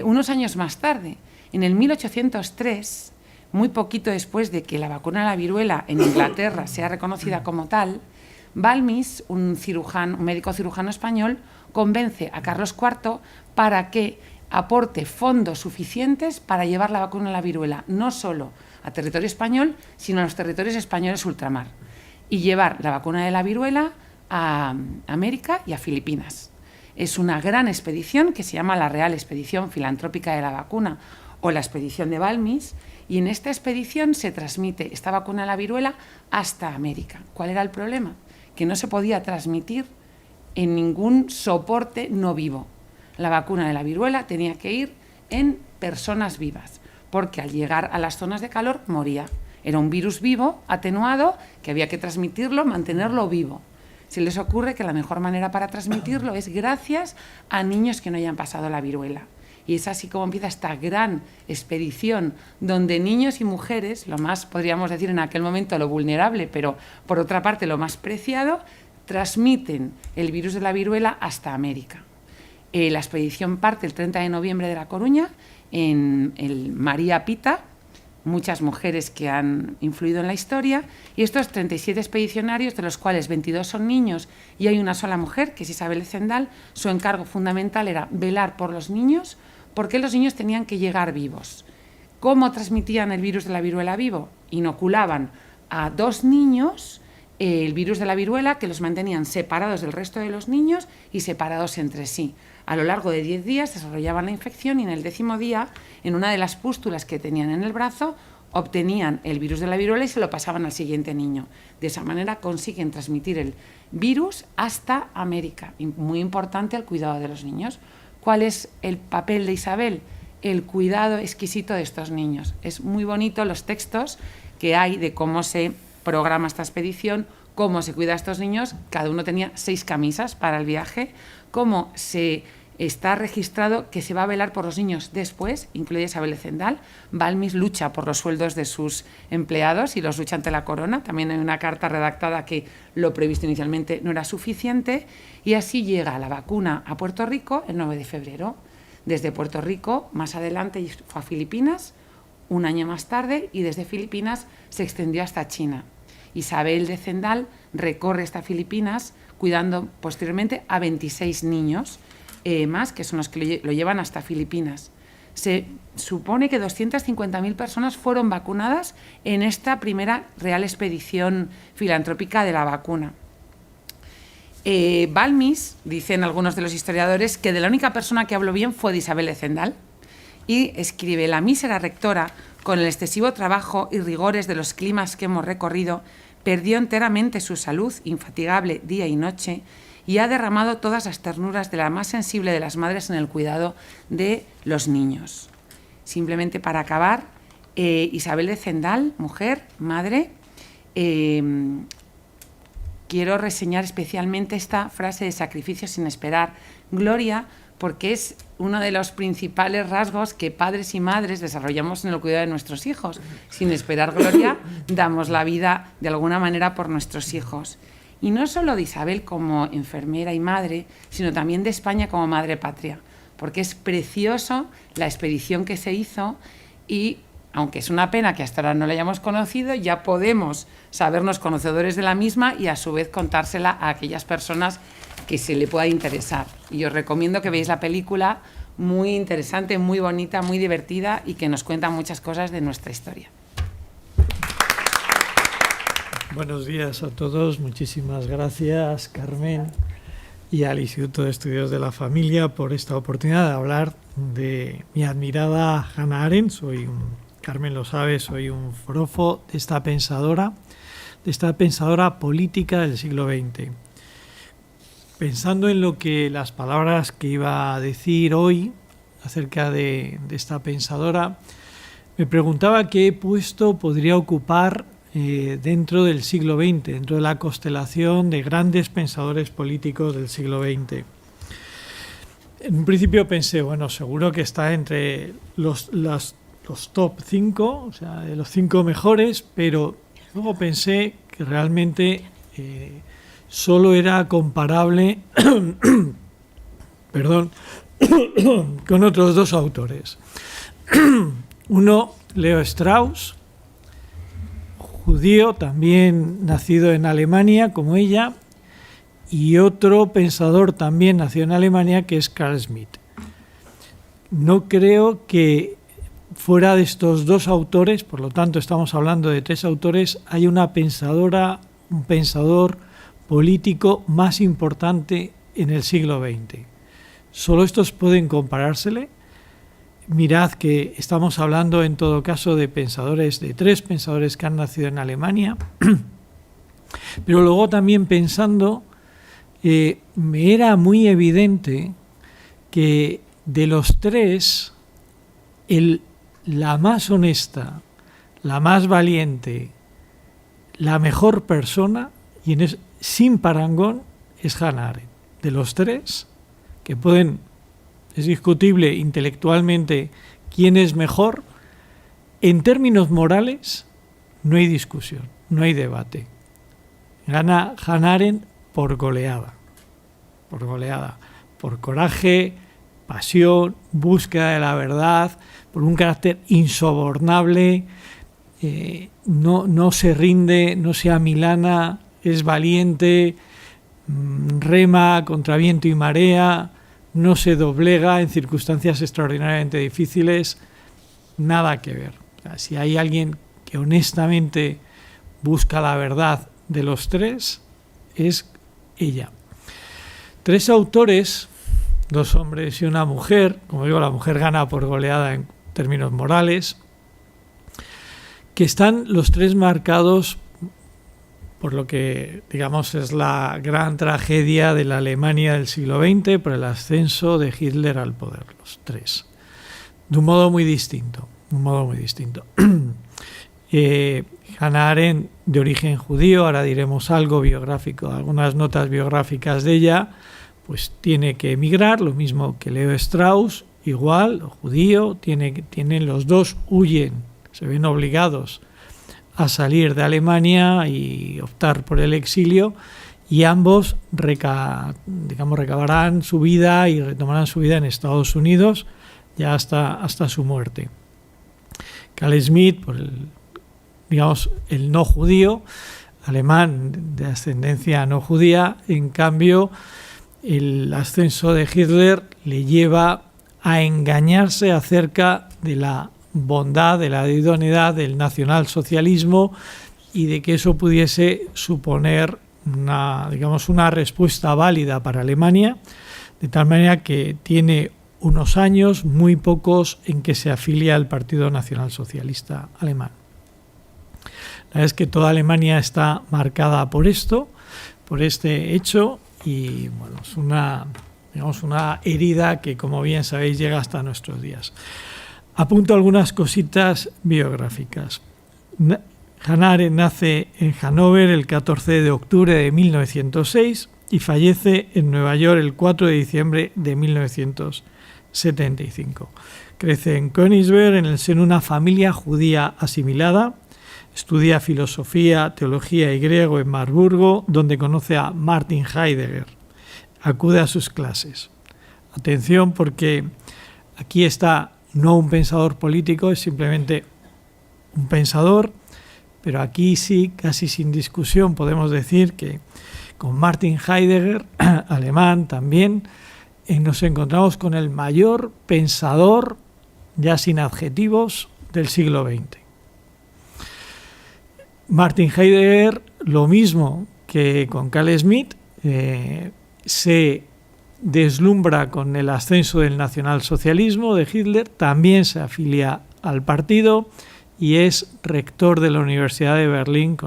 unos años más tarde, en el 1803, muy poquito después de que la vacuna de la viruela en Inglaterra sea reconocida como tal, Balmis, un médico cirujano español, convence a Carlos IV para que aporte fondos suficientes para llevar la vacuna de la viruela no solo a territorio español, sino a los territorios españoles ultramar, y llevar la vacuna de la viruela a América y a Filipinas. Es una gran expedición que se llama la Real Expedición Filantrópica de la Vacuna o la Expedición de Balmis, y en esta expedición se transmite esta vacuna de la viruela hasta América. ¿Cuál era el problema? Que no se podía transmitir en ningún soporte no vivo. La vacuna de la viruela tenía que ir en personas vivas, porque al llegar a las zonas de calor moría. Era un virus vivo, atenuado, que había que transmitirlo, mantenerlo vivo. Se les ocurre que la mejor manera para transmitirlo es gracias a niños que no hayan pasado la viruela. Y es así como empieza esta gran expedición, donde niños y mujeres, lo más, podríamos decir en aquel momento, lo vulnerable, pero por otra parte lo más preciado, transmiten el virus de la viruela hasta América. La expedición parte el 30 de noviembre de La Coruña, en el María Pita, muchas mujeres que han influido en la historia, y estos 37 expedicionarios, de los cuales 22 son niños y hay una sola mujer, que es Isabel de Zendal, su encargo fundamental era velar por los niños, porque los niños tenían que llegar vivos. ¿Cómo transmitían el virus de la viruela vivo? Inoculaban a 2 niños el virus de la viruela, que los mantenían separados del resto de los niños y separados entre sí. A lo largo de 10 días desarrollaban la infección y en el 10º día, en una de las pústulas que tenían en el brazo, obtenían el virus de la viruela y se lo pasaban al siguiente niño. De esa manera consiguen transmitir el virus hasta América. Y muy importante el cuidado de los niños. ¿Cuál es el papel de Isabel? El cuidado exquisito de estos niños. Es muy bonito los textos que hay de cómo se programa esta expedición, cómo se cuida a estos niños. Cada uno tenía 6 camisas para el viaje, cómo se está registrado que se va a velar por los niños después, incluida Isabel de Zendal. Balmis lucha por los sueldos de sus empleados y los lucha ante la corona. También hay una carta redactada que lo previsto inicialmente no era suficiente, y así llega la vacuna a Puerto Rico el 9 de febrero. Desde Puerto Rico, más adelante, fue a Filipinas, un año más tarde, y desde Filipinas se extendió hasta China. Isabel de Zendal recorre hasta Filipinas, cuidando posteriormente a 26 niños más, que son los que lo llevan hasta Filipinas. Se supone que 250.000 personas fueron vacunadas en esta primera real expedición filantrópica de la vacuna. Balmis, dicen algunos de los historiadores, que de la única persona que habló bien fue de Isabel de Zendal, y escribe: la mísera rectora, con el excesivo trabajo y rigores de los climas que hemos recorrido, perdió enteramente su salud, infatigable día y noche, y ha derramado todas las ternuras de la más sensible de las madres en el cuidado de los niños. Simplemente para acabar, Isabel de Zendal, mujer, madre, quiero reseñar especialmente esta frase de sacrificio sin esperar gloria, porque es uno de los principales rasgos que padres y madres desarrollamos en el cuidado de nuestros hijos. Sin esperar gloria, damos la vida de alguna manera por nuestros hijos. Y no solo de Isabel como enfermera y madre, sino también de España como madre patria, porque es precioso la expedición que se hizo, y aunque es una pena que hasta ahora no la hayamos conocido, ya podemos sabernos conocedores de la misma y a su vez contársela a aquellas personas que se le pueda interesar. Y os recomiendo que veáis la película, muy interesante, muy bonita, muy divertida, y que nos cuenta muchas cosas de nuestra historia. Buenos días a todos, muchísimas gracias, Carmen. y al Instituto de Estudios de la Familia por esta oportunidad de hablar de mi admirada Hannah Arendt. Carmen lo sabe, soy un forofo de esta pensadora política del siglo XX. Pensando en las palabras que iba a decir hoy acerca de esta pensadora, me preguntaba qué puesto podría ocupar dentro del siglo XX, dentro de la constelación de grandes pensadores políticos del siglo XX. En un principio pensé, bueno, seguro que está entre los top 5, o sea, de los 5 mejores, pero luego pensé que realmente solo era comparable perdón, con otros 2 autores. Uno, Leo Strauss, judío, también nacido en Alemania como ella, y otro pensador también nacido en Alemania, que es Carl Schmitt. No creo que fuera de estos 2 autores, por lo tanto estamos hablando de 3 autores, hay un pensador político más importante en el siglo XX. Solo estos pueden comparársele. Mirad que estamos hablando en todo caso de 3 pensadores que han nacido en Alemania, pero luego también pensando, me era muy evidente que de los 3, la más honesta, la más valiente, la mejor persona, sin parangón, es Hannah Arendt. De los 3, que es discutible intelectualmente quién es mejor, en términos morales no hay discusión, no hay debate. Gana Hannah Arendt por goleada, por coraje, pasión, búsqueda de la verdad, por un carácter insobornable, no se rinde, no se amilana, es valiente, rema contra viento y marea, no se doblega en circunstancias extraordinariamente difíciles, nada que ver. O sea, si hay alguien que honestamente busca la verdad de los 3, es ella. 3 autores, 2 hombres y una mujer, como digo, la mujer gana por goleada en términos morales, que están los 3 marcados por lo que, digamos, es la gran tragedia de la Alemania del siglo XX, por el ascenso de Hitler al poder, los 3, de un modo muy distinto. Hannah Arendt, de origen judío, ahora diremos algo biográfico, algunas notas biográficas de ella, pues tiene que emigrar, lo mismo que Leo Strauss, igual, judío, tienen los 2, huyen, se ven obligados a salir de Alemania y optar por el exilio, y ambos recabarán su vida y retomarán su vida en Estados Unidos ya hasta su muerte. Carl Schmitt, el no judío, alemán de ascendencia no judía, en cambio el ascenso de Hitler le lleva a engañarse acerca de la bondad, de la idoneidad del nacionalsocialismo y de que eso pudiese suponer una respuesta válida para Alemania, de tal manera que tiene unos años, muy pocos, en que se afilia al Partido Nacionalsocialista Alemán. La verdad es que toda Alemania está marcada por este hecho, y bueno, es una herida que, como bien sabéis, llega hasta nuestros días. Apunto algunas cositas biográficas. Hannah Arendt nace en Hannover el 14 de octubre de 1906 y fallece en Nueva York el 4 de diciembre de 1975. Crece en Königsberg en el seno de una familia judía asimilada. Estudia filosofía, teología y griego en Marburgo, donde conoce a Martin Heidegger. Acude a sus clases. Atención, porque aquí está no un pensador político, es simplemente un pensador, pero aquí sí, casi sin discusión, podemos decir que con Martin Heidegger, alemán también, nos encontramos con el mayor pensador, ya sin adjetivos, del siglo XX. Martin Heidegger, lo mismo que con Carl Schmitt, se deslumbra con el ascenso del nacionalsocialismo de Hitler, también se afilia al partido y es rector de la Universidad de Berlín,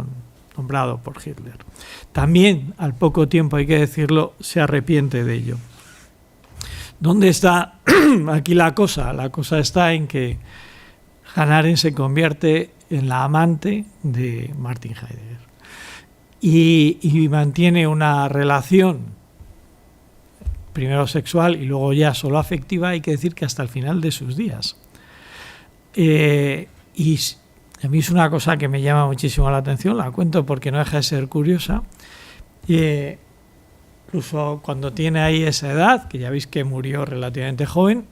nombrado por Hitler. También, al poco tiempo, hay que decirlo, se arrepiente de ello. ¿Dónde está aquí la cosa? La cosa está en que Hannah Arendt se convierte en la amante de Martin Heidegger y mantiene una relación, primero sexual y luego ya solo afectiva, hay que decir que hasta el final de sus días. Y a mí es una cosa que me llama muchísimo la atención, la cuento porque no deja de ser curiosa. Incluso cuando tiene ahí esa edad, que ya veis que murió relativamente joven,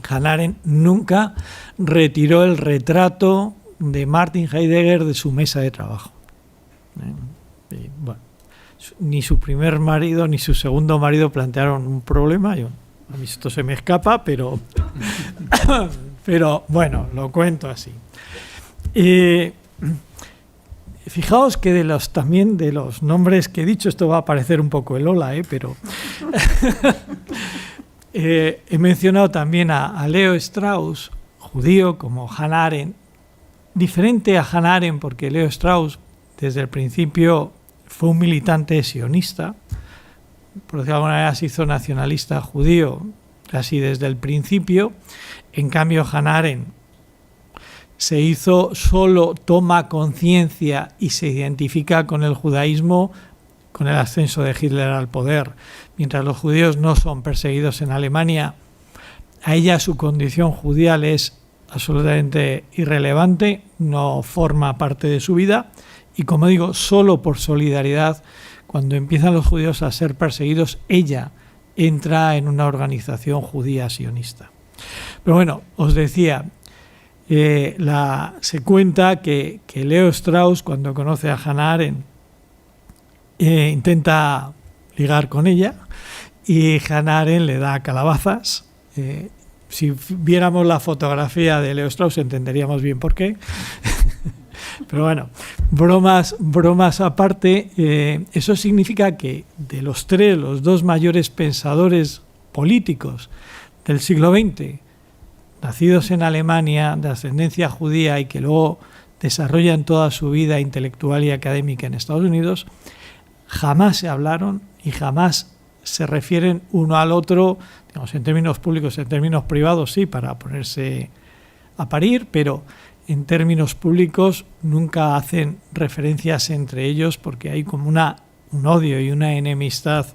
Hannah Arendt nunca retiró el retrato de Martin Heidegger de su mesa de trabajo. Y, bueno, ni su primer marido ni su segundo marido plantearon un problema. A mí esto se me escapa, pero bueno, lo cuento así. Fijaos que también de los nombres que he dicho, esto va a parecer un poco el hola, pero he mencionado también a Leo Strauss, judío, como Hannah Arendt, diferente a Hannah Arendt porque Leo Strauss desde el principio fue un militante sionista, por decirlo de alguna manera se hizo nacionalista judío casi desde el principio. En cambio Hannah Arendt solo toma conciencia y se identifica con el judaísmo con el ascenso de Hitler al poder. Mientras los judíos no son perseguidos en Alemania, a ella su condición judía le es absolutamente irrelevante, no forma parte de su vida y, como digo, solo por solidaridad, cuando empiezan los judíos a ser perseguidos, ella entra en una organización judía sionista. Pero bueno, os decía, se cuenta que Leo Strauss, cuando conoce a Hannah Arendt, intenta ligar con ella y Hannah Arendt le da calabazas. Si viéramos la fotografía de Leo Strauss entenderíamos bien por qué. Pero bueno, bromas aparte, eso significa que de los dos mayores pensadores políticos del siglo XX, nacidos en Alemania, de ascendencia judía y que luego desarrollan toda su vida intelectual y académica en Estados Unidos, jamás se hablaron y jamás se refieren uno al otro, digamos, en términos públicos, en términos privados sí, para ponerse a parir, pero en términos públicos nunca hacen referencias entre ellos porque hay como un odio y una enemistad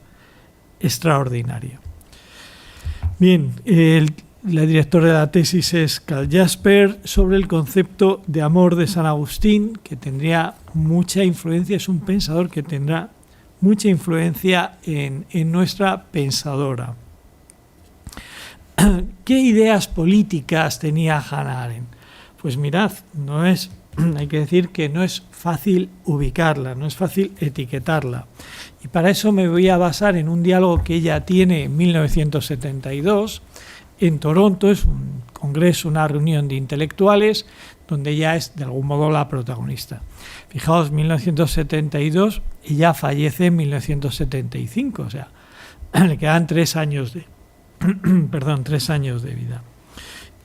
extraordinaria. Bien, la directora de la tesis es Karl Jasper, sobre el concepto de amor de San Agustín, que tendría mucha influencia, es un pensador que tendrá mucha influencia en nuestra pensadora. ¿Qué ideas políticas tenía Hannah Arendt? Pues mirad, hay que decir que no es fácil ubicarla, no es fácil etiquetarla. Y para eso me voy a basar en un diálogo que ella tiene en 1972 en Toronto. Es un congreso, una reunión de intelectuales, donde ella es de algún modo la protagonista. Fijaos, 1972, ella fallece en 1975, o sea, le quedan 3 años de vida.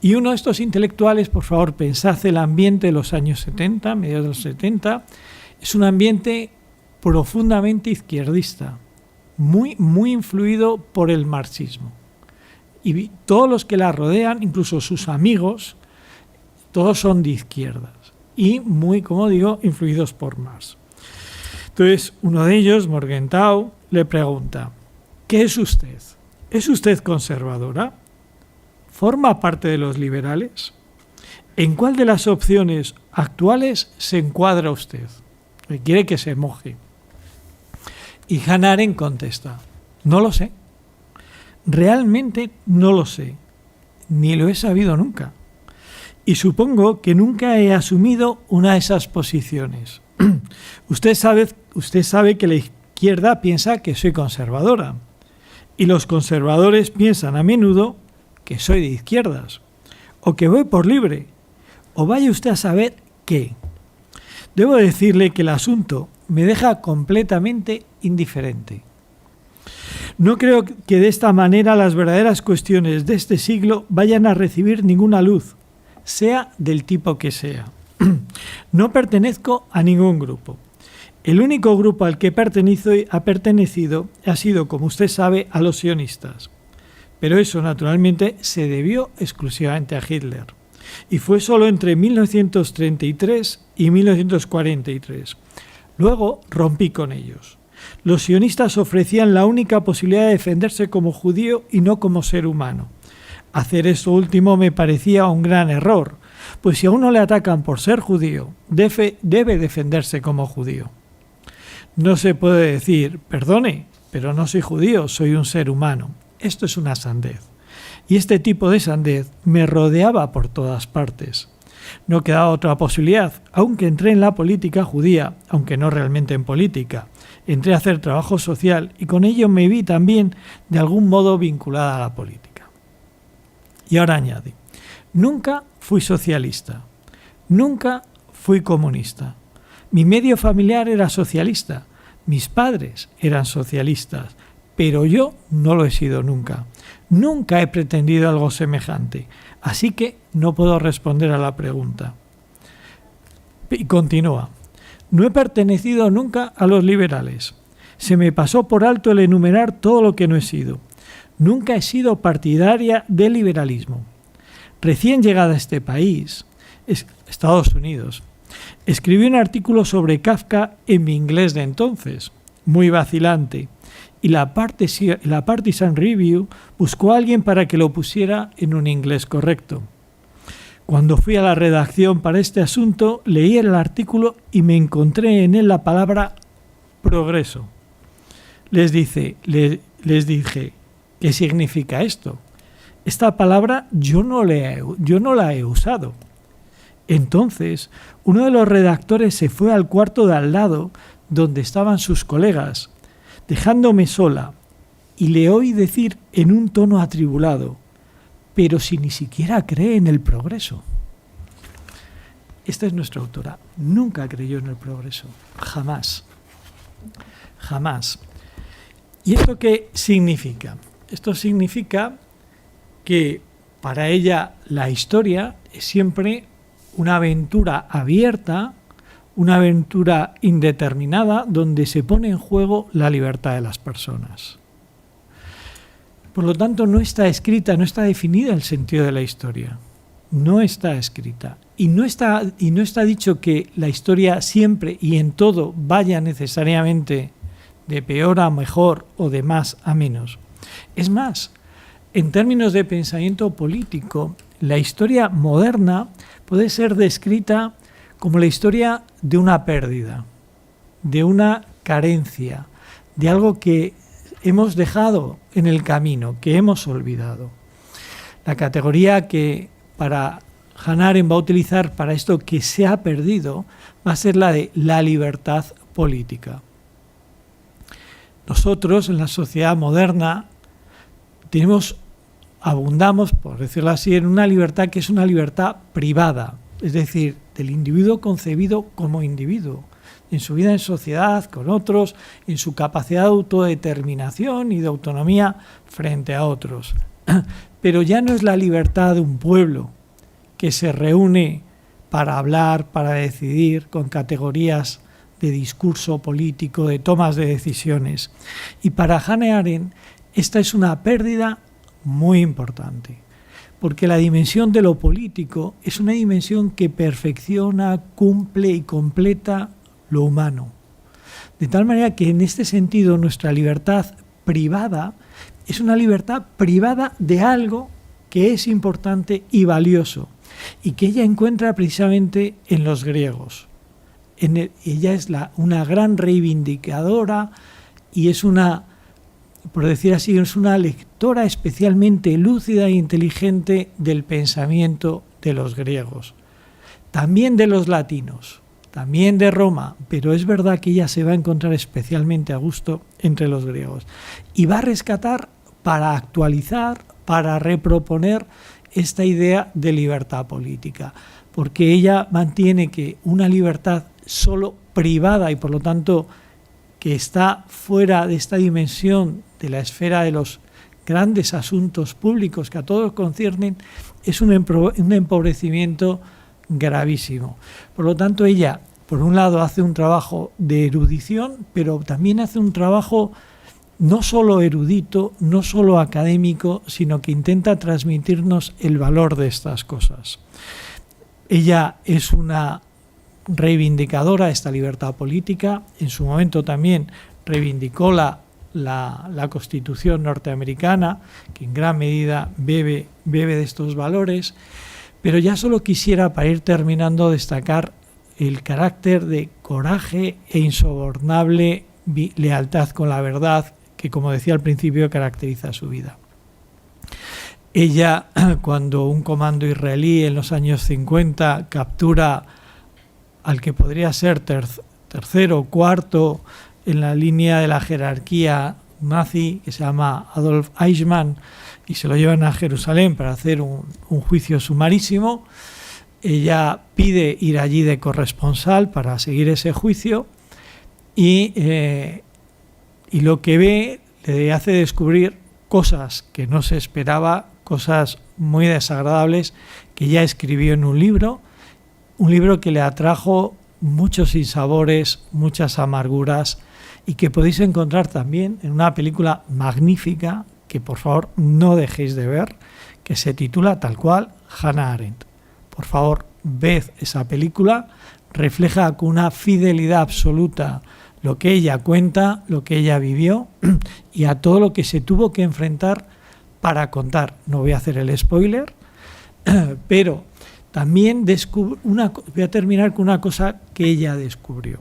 Y uno de estos intelectuales, por favor, pensad el ambiente de los años 70, mediados de los 70, es un ambiente profundamente izquierdista, muy, muy influido por el marxismo. Y todos los que la rodean, incluso sus amigos, todos son de izquierdas y muy, como digo, influidos por Marx. Entonces, uno de ellos, Morgenthau, le pregunta: ¿qué es usted? ¿Es usted conservadora? ¿Forma parte de los liberales? ¿En cuál de las opciones actuales se encuadra usted? Quiere que se moje. Y Hannah Arendt contesta: no lo sé. Realmente no lo sé. Ni lo he sabido nunca. Y supongo que nunca he asumido una de esas posiciones. Usted sabe que la izquierda piensa que soy conservadora. Y los conservadores piensan a menudo que soy de izquierdas, o que voy por libre, o vaya usted a saber qué. Debo decirle que el asunto me deja completamente indiferente. No creo que de esta manera las verdaderas cuestiones de este siglo vayan a recibir ninguna luz, sea del tipo que sea. No pertenezco a ningún grupo. El único grupo al que ha pertenecido ha sido, como usted sabe, a los sionistas. Pero eso, naturalmente, se debió exclusivamente a Hitler. Y fue solo entre 1933 y 1943. Luego rompí con ellos. Los sionistas ofrecían la única posibilidad de defenderse como judío y no como ser humano. Hacer esto último me parecía un gran error, pues si a uno le atacan por ser judío, debe defenderse como judío. No se puede decir, perdone, pero no soy judío, soy un ser humano. Esto es una sandez. Y este tipo de sandez me rodeaba por todas partes. No quedaba otra posibilidad, aunque entré en la política judía, aunque no realmente en política. Entré a hacer trabajo social y con ello me vi también de algún modo vinculada a la política. Y ahora añade, nunca fui socialista, nunca fui comunista. Mi medio familiar era socialista, mis padres eran socialistas, pero yo no lo he sido nunca. Nunca he pretendido algo semejante, así que no puedo responder a la pregunta. Y continúa. No he pertenecido nunca a los liberales. Se me pasó por alto el enumerar todo lo que no he sido. Nunca he sido partidaria del liberalismo. Recién llegada a este país, Estados Unidos, escribí un artículo sobre Kafka en mi inglés de entonces, muy vacilante, y la Partisan Review buscó a alguien para que lo pusiera en un inglés correcto. Cuando fui a la redacción para este asunto, leí el artículo y me encontré en él la palabra progreso. Les dije, ¿qué significa esto? Esta palabra yo no la he usado. Entonces, uno de los redactores se fue al cuarto de al lado, donde estaban sus colegas, dejándome sola, y le oí decir en un tono atribulado, pero si ni siquiera cree en el progreso. Esta es nuestra autora. Nunca creyó en el progreso. Jamás. Jamás. ¿Y esto qué significa? Esto significa que para ella la historia es siempre una aventura abierta, una aventura indeterminada, donde se pone en juego la libertad de las personas. Por lo tanto, no está escrita, no está definida el sentido de la historia. No está escrita. Y no está dicho que la historia siempre y en todo vaya necesariamente de peor a mejor o de más a menos. Es más, en términos de pensamiento político, la historia moderna puede ser descrita como la historia de una pérdida, de una carencia, de algo que hemos dejado en el camino, que hemos olvidado. La categoría que Hannah Arendt va a utilizar para esto que se ha perdido va a ser la de la libertad política. Nosotros, en la sociedad moderna, abundamos, por decirlo así, en una libertad que es una libertad privada, es decir, del individuo concebido como individuo, en su vida en sociedad, con otros, en su capacidad de autodeterminación y de autonomía frente a otros. Pero ya no es la libertad de un pueblo que se reúne para hablar, para decidir, con categorías de discurso político, de tomas de decisiones. Y para Hannah Arendt esta es una pérdida muy importante, porque la dimensión de lo político es una dimensión que perfecciona, cumple y completa lo humano. De tal manera que en este sentido nuestra libertad privada es una libertad privada de algo que es importante y valioso y que ella encuentra precisamente en los griegos. Ella es una gran reivindicadora y es por decir así, es una lectora especialmente lúcida e inteligente del pensamiento de los griegos. También de los latinos, también de Roma, pero es verdad que ella se va a encontrar especialmente a gusto entre los griegos. Y va a rescatar para actualizar, para reproponer esta idea de libertad política, porque ella mantiene que una libertad solo privada y por lo tanto que está fuera de esta dimensión de la esfera de los grandes asuntos públicos que a todos conciernen, es un empobrecimiento gravísimo. Por lo tanto, ella, por un lado, hace un trabajo de erudición, pero también hace un trabajo no solo erudito, no solo académico, sino que intenta transmitirnos el valor de estas cosas. Ella es una reivindicadora de esta libertad política. En su momento también reivindicó la Constitución norteamericana, que en gran medida bebe de estos valores, pero ya solo quisiera, para ir terminando, destacar el carácter de coraje e insobornable lealtad con la verdad que, como decía al principio, caracteriza su vida. Ella, cuando un comando israelí en los años 50 captura al que podría ser tercero o cuarto en la línea de la jerarquía nazi, que se llama Adolf Eichmann, y se lo llevan a Jerusalén para hacer un juicio sumarísimo, ella pide ir allí de corresponsal para seguir ese juicio y lo que ve le hace descubrir cosas que no se esperaba, cosas muy desagradables que ya escribió en un libro que le atrajo muchos sinsabores, muchas amarguras, y que podéis encontrar también en una película magnífica que por favor no dejéis de ver, que se titula tal cual Hannah Arendt. Por favor, ved esa película, refleja con una fidelidad absoluta lo que ella cuenta, lo que ella vivió y a todo lo que se tuvo que enfrentar para contar. No voy a hacer el spoiler, pero también voy a terminar con una cosa que ella descubrió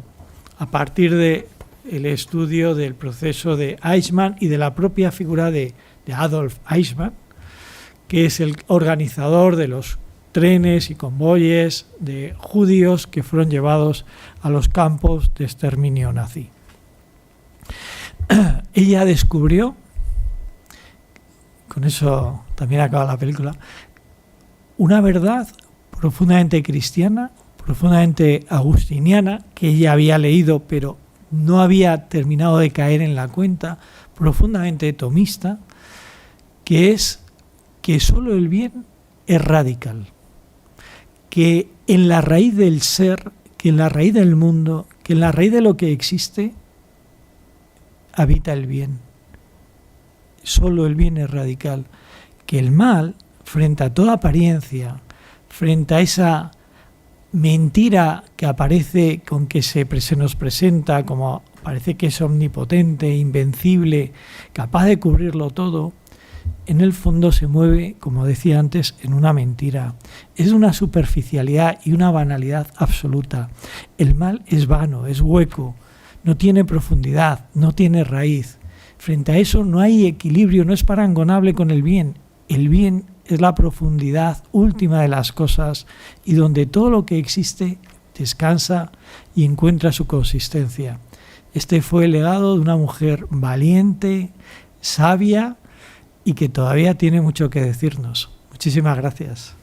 a partir del estudio del proceso de Eichmann y de la propia figura de Adolf Eichmann, que es el organizador de los trenes y convoyes de judíos que fueron llevados a los campos de exterminio nazi. Ella descubrió, con eso también acaba la película, una verdad profundamente cristiana, profundamente agustiniana, que ella había leído pero no había terminado de caer en la cuenta, profundamente tomista, que es que solo el bien es radical, que en la raíz del ser, que en la raíz del mundo, que en la raíz de lo que existe, habita el bien. Solo el bien es radical, que el mal, frente a toda apariencia, frente a esa mentira que aparece con que se nos presenta como parece que es omnipotente, invencible, capaz de cubrirlo todo, en el fondo se mueve, como decía antes, en una mentira. Es una superficialidad y una banalidad absoluta. El mal es vano, es hueco, no tiene profundidad, no tiene raíz. Frente a eso no hay equilibrio, no es parangonable con el bien. El bien es la profundidad última de las cosas y donde todo lo que existe descansa y encuentra su consistencia. Este fue el legado de una mujer valiente, sabia y que todavía tiene mucho que decirnos. Muchísimas gracias.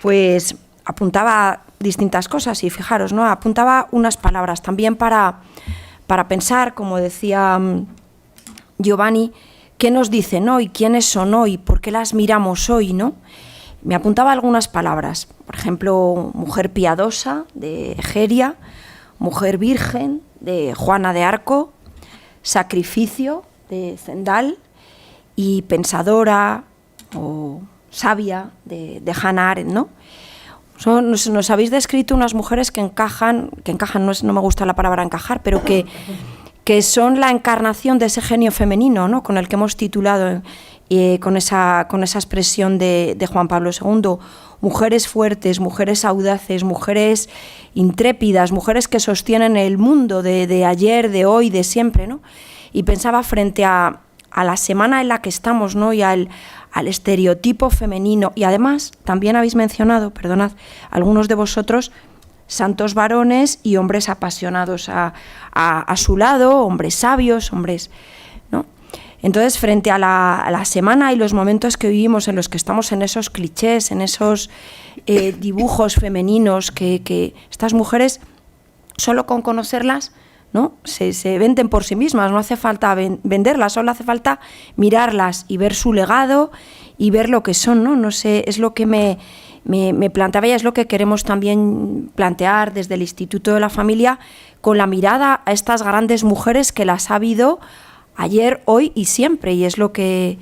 Pues apuntaba distintas cosas y fijaros, ¿no? Apuntaba unas palabras también para pensar, como decía Giovanni, qué nos dicen hoy, quiénes son hoy, por qué las miramos hoy, ¿no? Me apuntaba algunas palabras, por ejemplo, mujer piadosa, de Egeria, mujer virgen, de Juana de Arco, sacrificio, de Zendal, y pensadora o sabia, de Hannah Arendt, ¿no? Nos habéis descrito unas mujeres que encajan, no me gusta la palabra encajar, pero que son la encarnación de ese genio femenino, ¿no? Con el que hemos titulado, con esa expresión de Juan Pablo II, mujeres fuertes, mujeres audaces, mujeres intrépidas, mujeres que sostienen el mundo de ayer, de hoy, de siempre, ¿no? Y pensaba frente a la semana en la que estamos, ¿no? Y al estereotipo femenino, y además también habéis mencionado, perdonad, algunos de vosotros, santos varones y hombres apasionados a su lado, hombres sabios, hombres, ¿no? Entonces, frente a la semana y los momentos que vivimos en los que estamos en esos clichés, en esos dibujos femeninos, que estas mujeres, solo con conocerlas, ¿no? Se venden por sí mismas, no hace falta venderlas, solo hace falta mirarlas y ver su legado y ver lo que son, ¿no? No sé, es lo que me planteaba y es lo que queremos también plantear desde el Instituto de la Familia, con la mirada a estas grandes mujeres que las ha habido ayer, hoy y siempre, y es lo que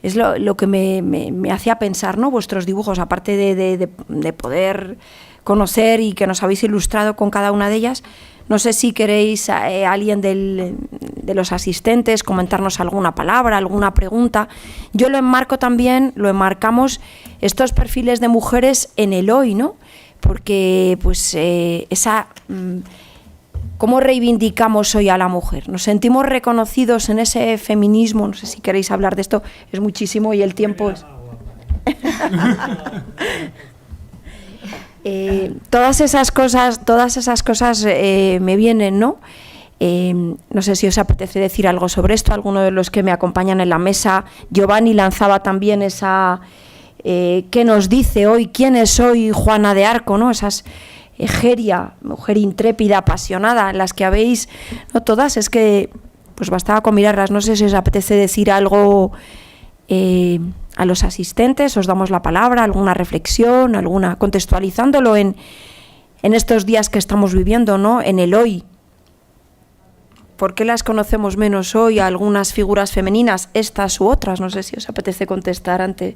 me hacía pensar, ¿no? Vuestros dibujos, aparte de poder conocer y que nos habéis ilustrado con cada una de ellas. No sé si queréis alguien de los asistentes comentarnos alguna palabra, alguna pregunta. Yo lo enmarcamos estos perfiles de mujeres en el hoy, ¿no? Porque pues ¿cómo reivindicamos hoy a la mujer? ¿Nos sentimos reconocidos en ese feminismo? No sé si queréis hablar de esto, es muchísimo y el tiempo es... todas esas cosas me vienen, ¿no? No sé si os apetece decir algo sobre esto, alguno de los que me acompañan en la mesa. Giovanni lanzaba también esa... ¿qué nos dice hoy? ¿Quién es hoy Juana de Arco? ¿No? Esas Egeria, mujer intrépida, apasionada, las que habéis, no todas, es que pues bastaba con mirarlas. No sé si os apetece decir algo a los asistentes, os damos la palabra, alguna reflexión, contextualizándolo en estos días que estamos viviendo, ¿no? En el hoy. ¿Por qué las conocemos menos hoy a algunas figuras femeninas, estas u otras? No sé si os apetece contestar ante...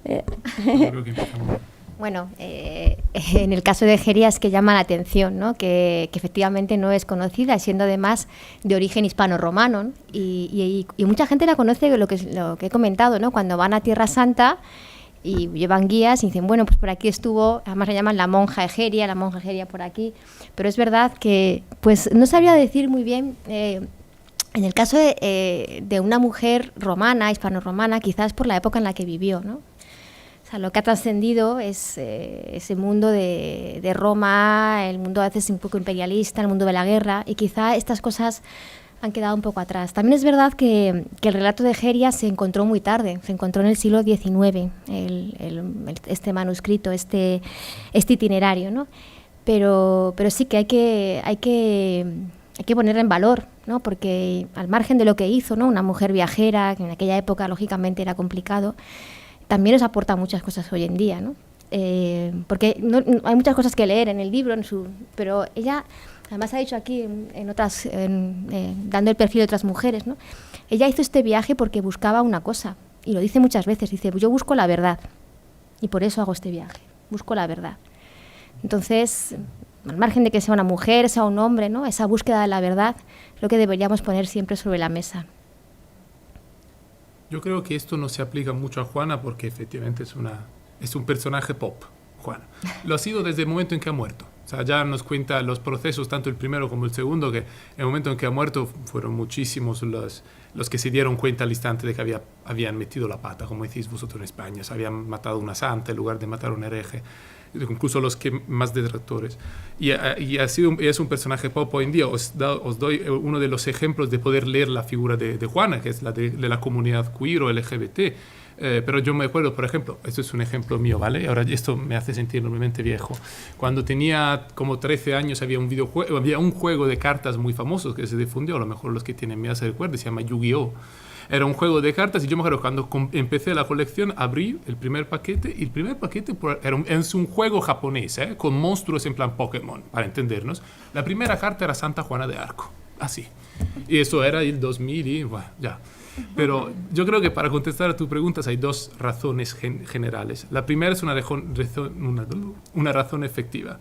Creo que empezamos. Bueno, en el caso de Egeria es que llama la atención, ¿no? Que efectivamente no es conocida, siendo además de origen hispano-romano, ¿no? Y mucha gente la conoce, lo que he comentado, ¿no? Cuando van a Tierra Santa y llevan guías y dicen, bueno, pues por aquí estuvo, además la llaman la monja Egeria por aquí, pero es verdad que pues no sabría decir muy bien... en el caso de una mujer romana, hispano-romana, quizás por la época en la que vivió, ¿no? O sea, lo que ha trascendido es ese mundo de Roma, el mundo a veces un poco imperialista, el mundo de la guerra, y quizá estas cosas han quedado un poco atrás. También es verdad que el relato de Egeria se encontró muy tarde, se encontró en el siglo XIX, este manuscrito, este itinerario, ¿no? Pero sí que hay que ponerla en valor, ¿no? Porque al margen de lo que hizo, ¿no? Una mujer viajera, que en aquella época lógicamente era complicado, también nos aporta muchas cosas hoy en día, ¿no? Porque hay muchas cosas que leer en el libro, pero ella, además ha dicho aquí, dando el perfil de otras mujeres, ¿no? Ella hizo este viaje porque buscaba una cosa, y lo dice muchas veces, dice, yo busco la verdad, y por eso hago este viaje, busco la verdad. Entonces, al margen de que sea una mujer, sea un hombre, ¿no? Esa búsqueda de la verdad es lo que deberíamos poner siempre sobre la mesa. Yo creo que esto no se aplica mucho a Juana porque efectivamente es un personaje pop, Juana. Lo ha sido desde el momento en que ha muerto. O sea, ya nos cuenta los procesos, tanto el primero como el segundo, que en el momento en que ha muerto fueron muchísimos los que se dieron cuenta al instante de que habían metido la pata, como decís vosotros en España. Se habían matado una santa en lugar de matar a un hereje. Incluso los que más detractores. Y es un personaje pop hoy en día. Os doy uno de los ejemplos de poder leer la figura de Juana, que es la de la comunidad queer o LGBT. Pero yo me acuerdo, por ejemplo, esto es un ejemplo mío, ¿vale? Ahora esto me hace sentir enormemente viejo. Cuando tenía como 13 años había un juego de cartas muy famoso que se difundió, a lo mejor los que tienen miedo se recuerdan, se llama Yu-Gi-Oh! Era un juego de cartas y yo me acuerdo cuando empecé la colección abrí el primer paquete y el primer paquete es un juego japonés, con monstruos en plan Pokémon, para entendernos. La primera carta era Santa Juana de Arco, así. Y eso era el 2000 y bueno, ya. Pero yo creo que para contestar a tus preguntas hay dos razones generales. La primera es una razón efectiva.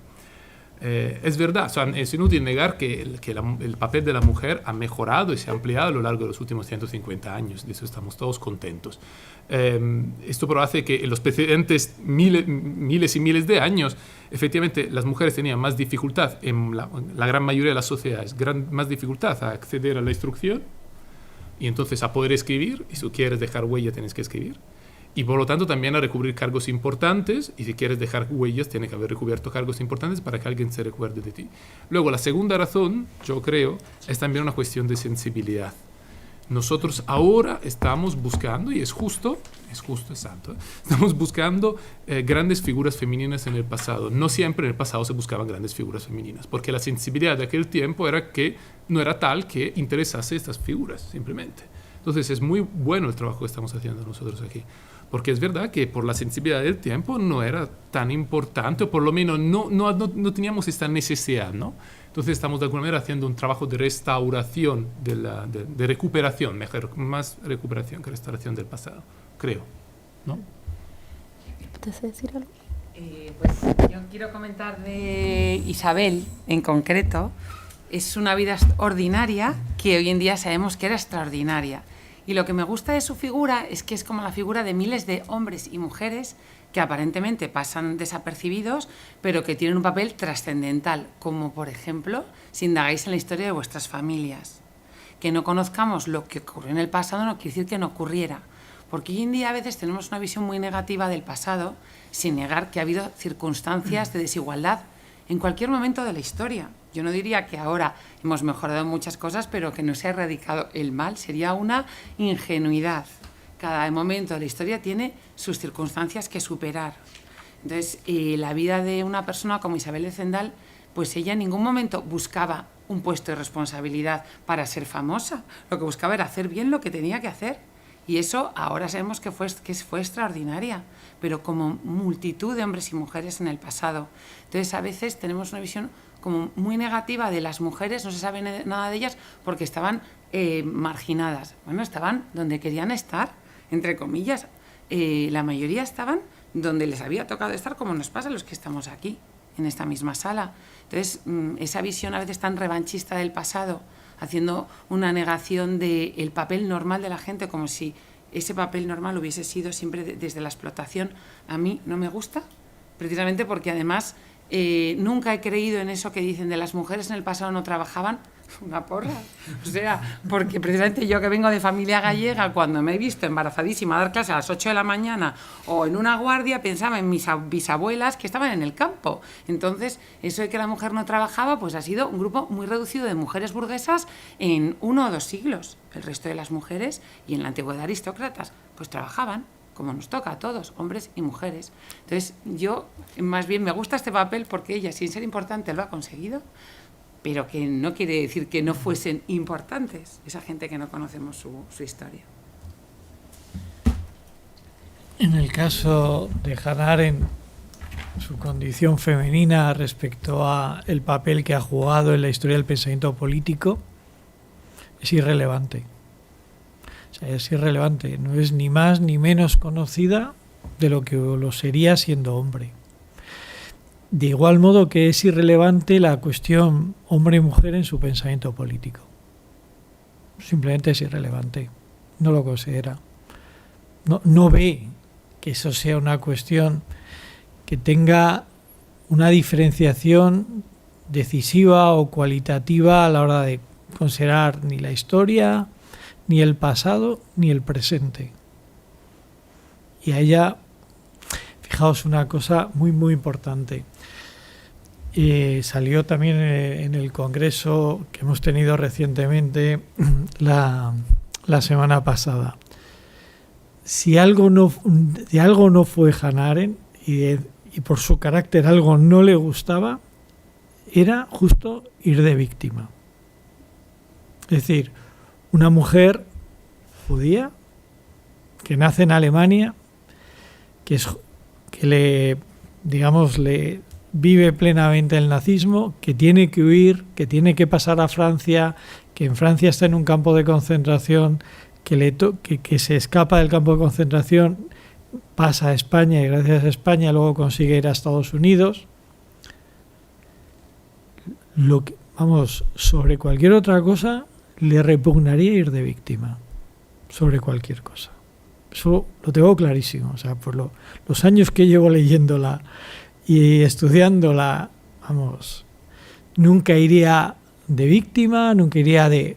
Es verdad, o sea, es inútil negar que el papel de la mujer ha mejorado y se ha ampliado a lo largo de los últimos 150 años, de eso estamos todos contentos. Esto pero hace que en los precedentes miles y miles de años, efectivamente, las mujeres tenían más dificultad, en la gran mayoría de las sociedades, más dificultad a acceder a la instrucción y entonces a poder escribir, y si quieres dejar huella tienes que escribir. Y por lo tanto también a recubrir cargos importantes, y si quieres dejar huellas, tienes que haber recubierto cargos importantes para que alguien se recuerde de ti. Luego, la segunda razón, yo creo, es también una cuestión de sensibilidad. Nosotros ahora estamos buscando, y es justo, exacto, estamos buscando grandes figuras femeninas en el pasado. No siempre en el pasado se buscaban grandes figuras femeninas, porque la sensibilidad de aquel tiempo era que no era tal que interesase estas figuras, simplemente. Entonces es muy bueno el trabajo que estamos haciendo nosotros aquí, porque es verdad que por la sensibilidad del tiempo no era tan importante, o por lo menos no teníamos esta necesidad, ¿no? Entonces estamos de alguna manera haciendo un trabajo de restauración, de recuperación, mejor, más recuperación que restauración del pasado, creo, ¿no? ¿Puedes decir algo? Pues yo quiero comentar de Isabel en concreto. Es una vida ordinaria que hoy en día sabemos que era extraordinaria. Y lo que me gusta de su figura es que es como la figura de miles de hombres y mujeres que aparentemente pasan desapercibidos, pero que tienen un papel trascendental, como por ejemplo, si indagáis en la historia de vuestras familias. Que no conozcamos lo que ocurrió en el pasado no quiere decir que no ocurriera, porque hoy en día a veces tenemos una visión muy negativa del pasado, sin negar que ha habido circunstancias de desigualdad en cualquier momento de la historia. Yo no diría que ahora hemos mejorado muchas cosas, pero que no se ha erradicado el mal, sería una ingenuidad. Cada momento de la historia tiene sus circunstancias que superar. Entonces, la vida de una persona como Isabel de Zendal, pues ella en ningún momento buscaba un puesto de responsabilidad para ser famosa. Lo que buscaba era hacer bien lo que tenía que hacer. Y eso ahora sabemos que fue extraordinaria, pero como multitud de hombres y mujeres en el pasado. Entonces, a veces tenemos una visión como muy negativa de las mujeres, no se sabe nada de ellas porque estaban marginadas. Bueno, estaban donde querían estar, entre comillas. La mayoría estaban donde les había tocado estar, como nos pasa a los que estamos aquí, en esta misma sala. Entonces, esa visión a veces tan revanchista del pasado, haciendo una negación del papel normal de la gente, como si ese papel normal hubiese sido siempre desde la explotación, a mí no me gusta, precisamente porque además nunca he creído en eso que dicen de las mujeres en el pasado no trabajaban. Una porra. O sea, porque precisamente yo que vengo de familia gallega, cuando me he visto embarazadísima a dar clase a las 8 de la mañana o en una guardia, pensaba en mis bisabuelas que estaban en el campo. Entonces, eso de que la mujer no trabajaba, pues ha sido un grupo muy reducido de mujeres burguesas en 1 o 2 siglos. El resto de las mujeres, y en la antigüedad aristócratas, pues trabajaban, como nos toca a todos, hombres y mujeres. Entonces, yo más bien me gusta este papel porque ella, sin ser importante, lo ha conseguido, pero que no quiere decir que no fuesen importantes esa gente que no conocemos su historia. En el caso de Hannah Arendt, su condición femenina respecto a el papel que ha jugado en la historia del pensamiento político es irrelevante. O sea, es irrelevante, no es ni más ni menos conocida de lo que lo sería siendo hombre. De igual modo que es irrelevante la cuestión hombre y mujer en su pensamiento político. Simplemente es irrelevante, no lo considera. No ve que eso sea una cuestión que tenga una diferenciación decisiva o cualitativa a la hora de considerar ni la historia, ni el pasado, ni el presente. Y a ella, fijaos una cosa muy, muy importante. Salió también en el congreso que hemos tenido recientemente la semana pasada. Si de algo no fue Hannah Arendt y por su carácter algo no le gustaba, era justo ir de víctima. Es decir, una mujer judía que nace en Alemania, que le vive plenamente el nazismo, que tiene que huir, que tiene que pasar a Francia, que en Francia está en un campo de concentración, que se escapa del campo de concentración, pasa a España y gracias a España luego consigue ir a Estados Unidos. Sobre cualquier otra cosa le repugnaría ir de víctima, sobre cualquier cosa. Eso lo tengo clarísimo. O sea, por los años que llevo leyéndola y estudiándola, nunca iría de víctima, nunca iría de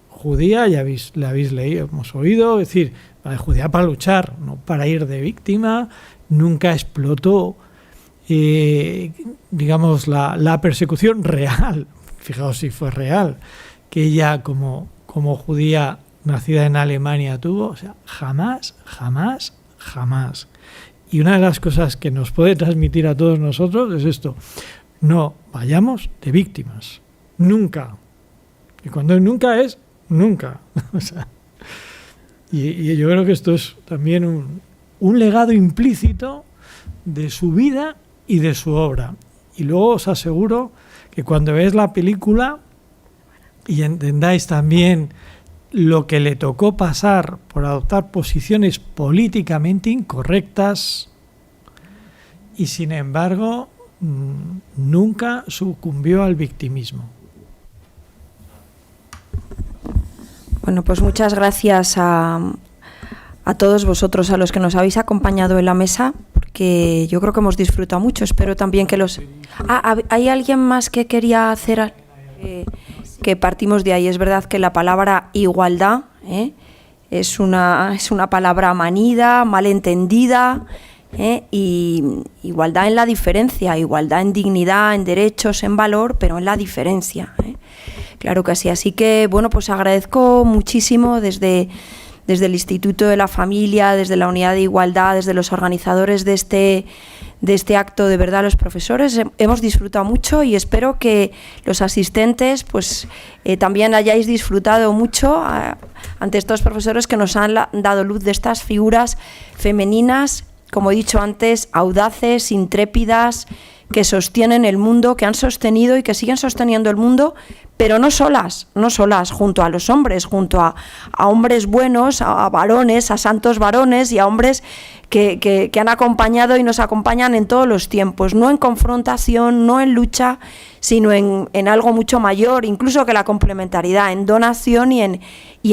judía, la habéis leído, hemos oído, es decir, de judía para luchar, no para ir de víctima. Nunca explotó, la persecución real, fijaos si fue real, que ella como judía nacida en Alemania tuvo, o sea, jamás, jamás, jamás. Y una de las cosas que nos puede transmitir a todos nosotros es esto: no vayamos de víctimas, nunca. Y cuando nunca es nunca. O sea, y yo creo que esto es también un legado implícito de su vida y de su obra. Y luego os aseguro que cuando veáis la película y entendáis también lo que le tocó pasar por adoptar posiciones políticamente incorrectas, y sin embargo nunca sucumbió al victimismo. Bueno, pues muchas gracias a todos vosotros, a los que nos habéis acompañado en la mesa, porque yo creo que hemos disfrutado mucho. Espero también que los... ¿hay alguien más que quería hacer? Que partimos de ahí. Es verdad que la palabra igualdad es una palabra manida, malentendida, y igualdad en la diferencia, igualdad en dignidad, en derechos, en valor, pero en la diferencia. Claro que sí. Así que, bueno, pues agradezco muchísimo desde el Instituto de la Familia, desde la Unidad de Igualdad, desde los organizadores de este acto, de verdad, los profesores. Hemos disfrutado mucho y espero que los asistentes pues también hayáis disfrutado mucho ante estos profesores que nos han dado luz de estas figuras femeninas, como he dicho antes, audaces, intrépidas, que sostienen el mundo, que han sostenido y que siguen sosteniendo el mundo, pero no solas, junto a los hombres, junto a hombres buenos, a varones, a santos varones y a hombres que han acompañado y nos acompañan en todos los tiempos, no en confrontación, no en lucha, sino en algo mucho mayor, incluso que la complementariedad, en donación y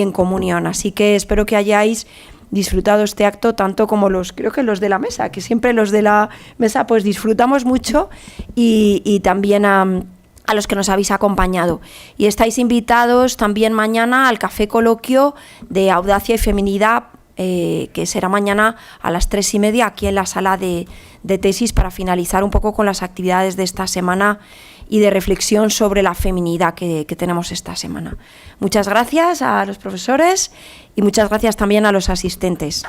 en comunión. Así que espero que hayáis disfrutado este acto tanto como creo que los de la mesa, que siempre los de la mesa pues disfrutamos mucho, y también a los que nos habéis acompañado. Y estáis invitados también mañana al café coloquio de Audacia y Feminidad, que será mañana a las 3:30 aquí en la sala de tesis, para finalizar un poco con las actividades de esta semana y de reflexión sobre la feminidad que tenemos esta semana. Muchas gracias a los profesores y muchas gracias también a los asistentes.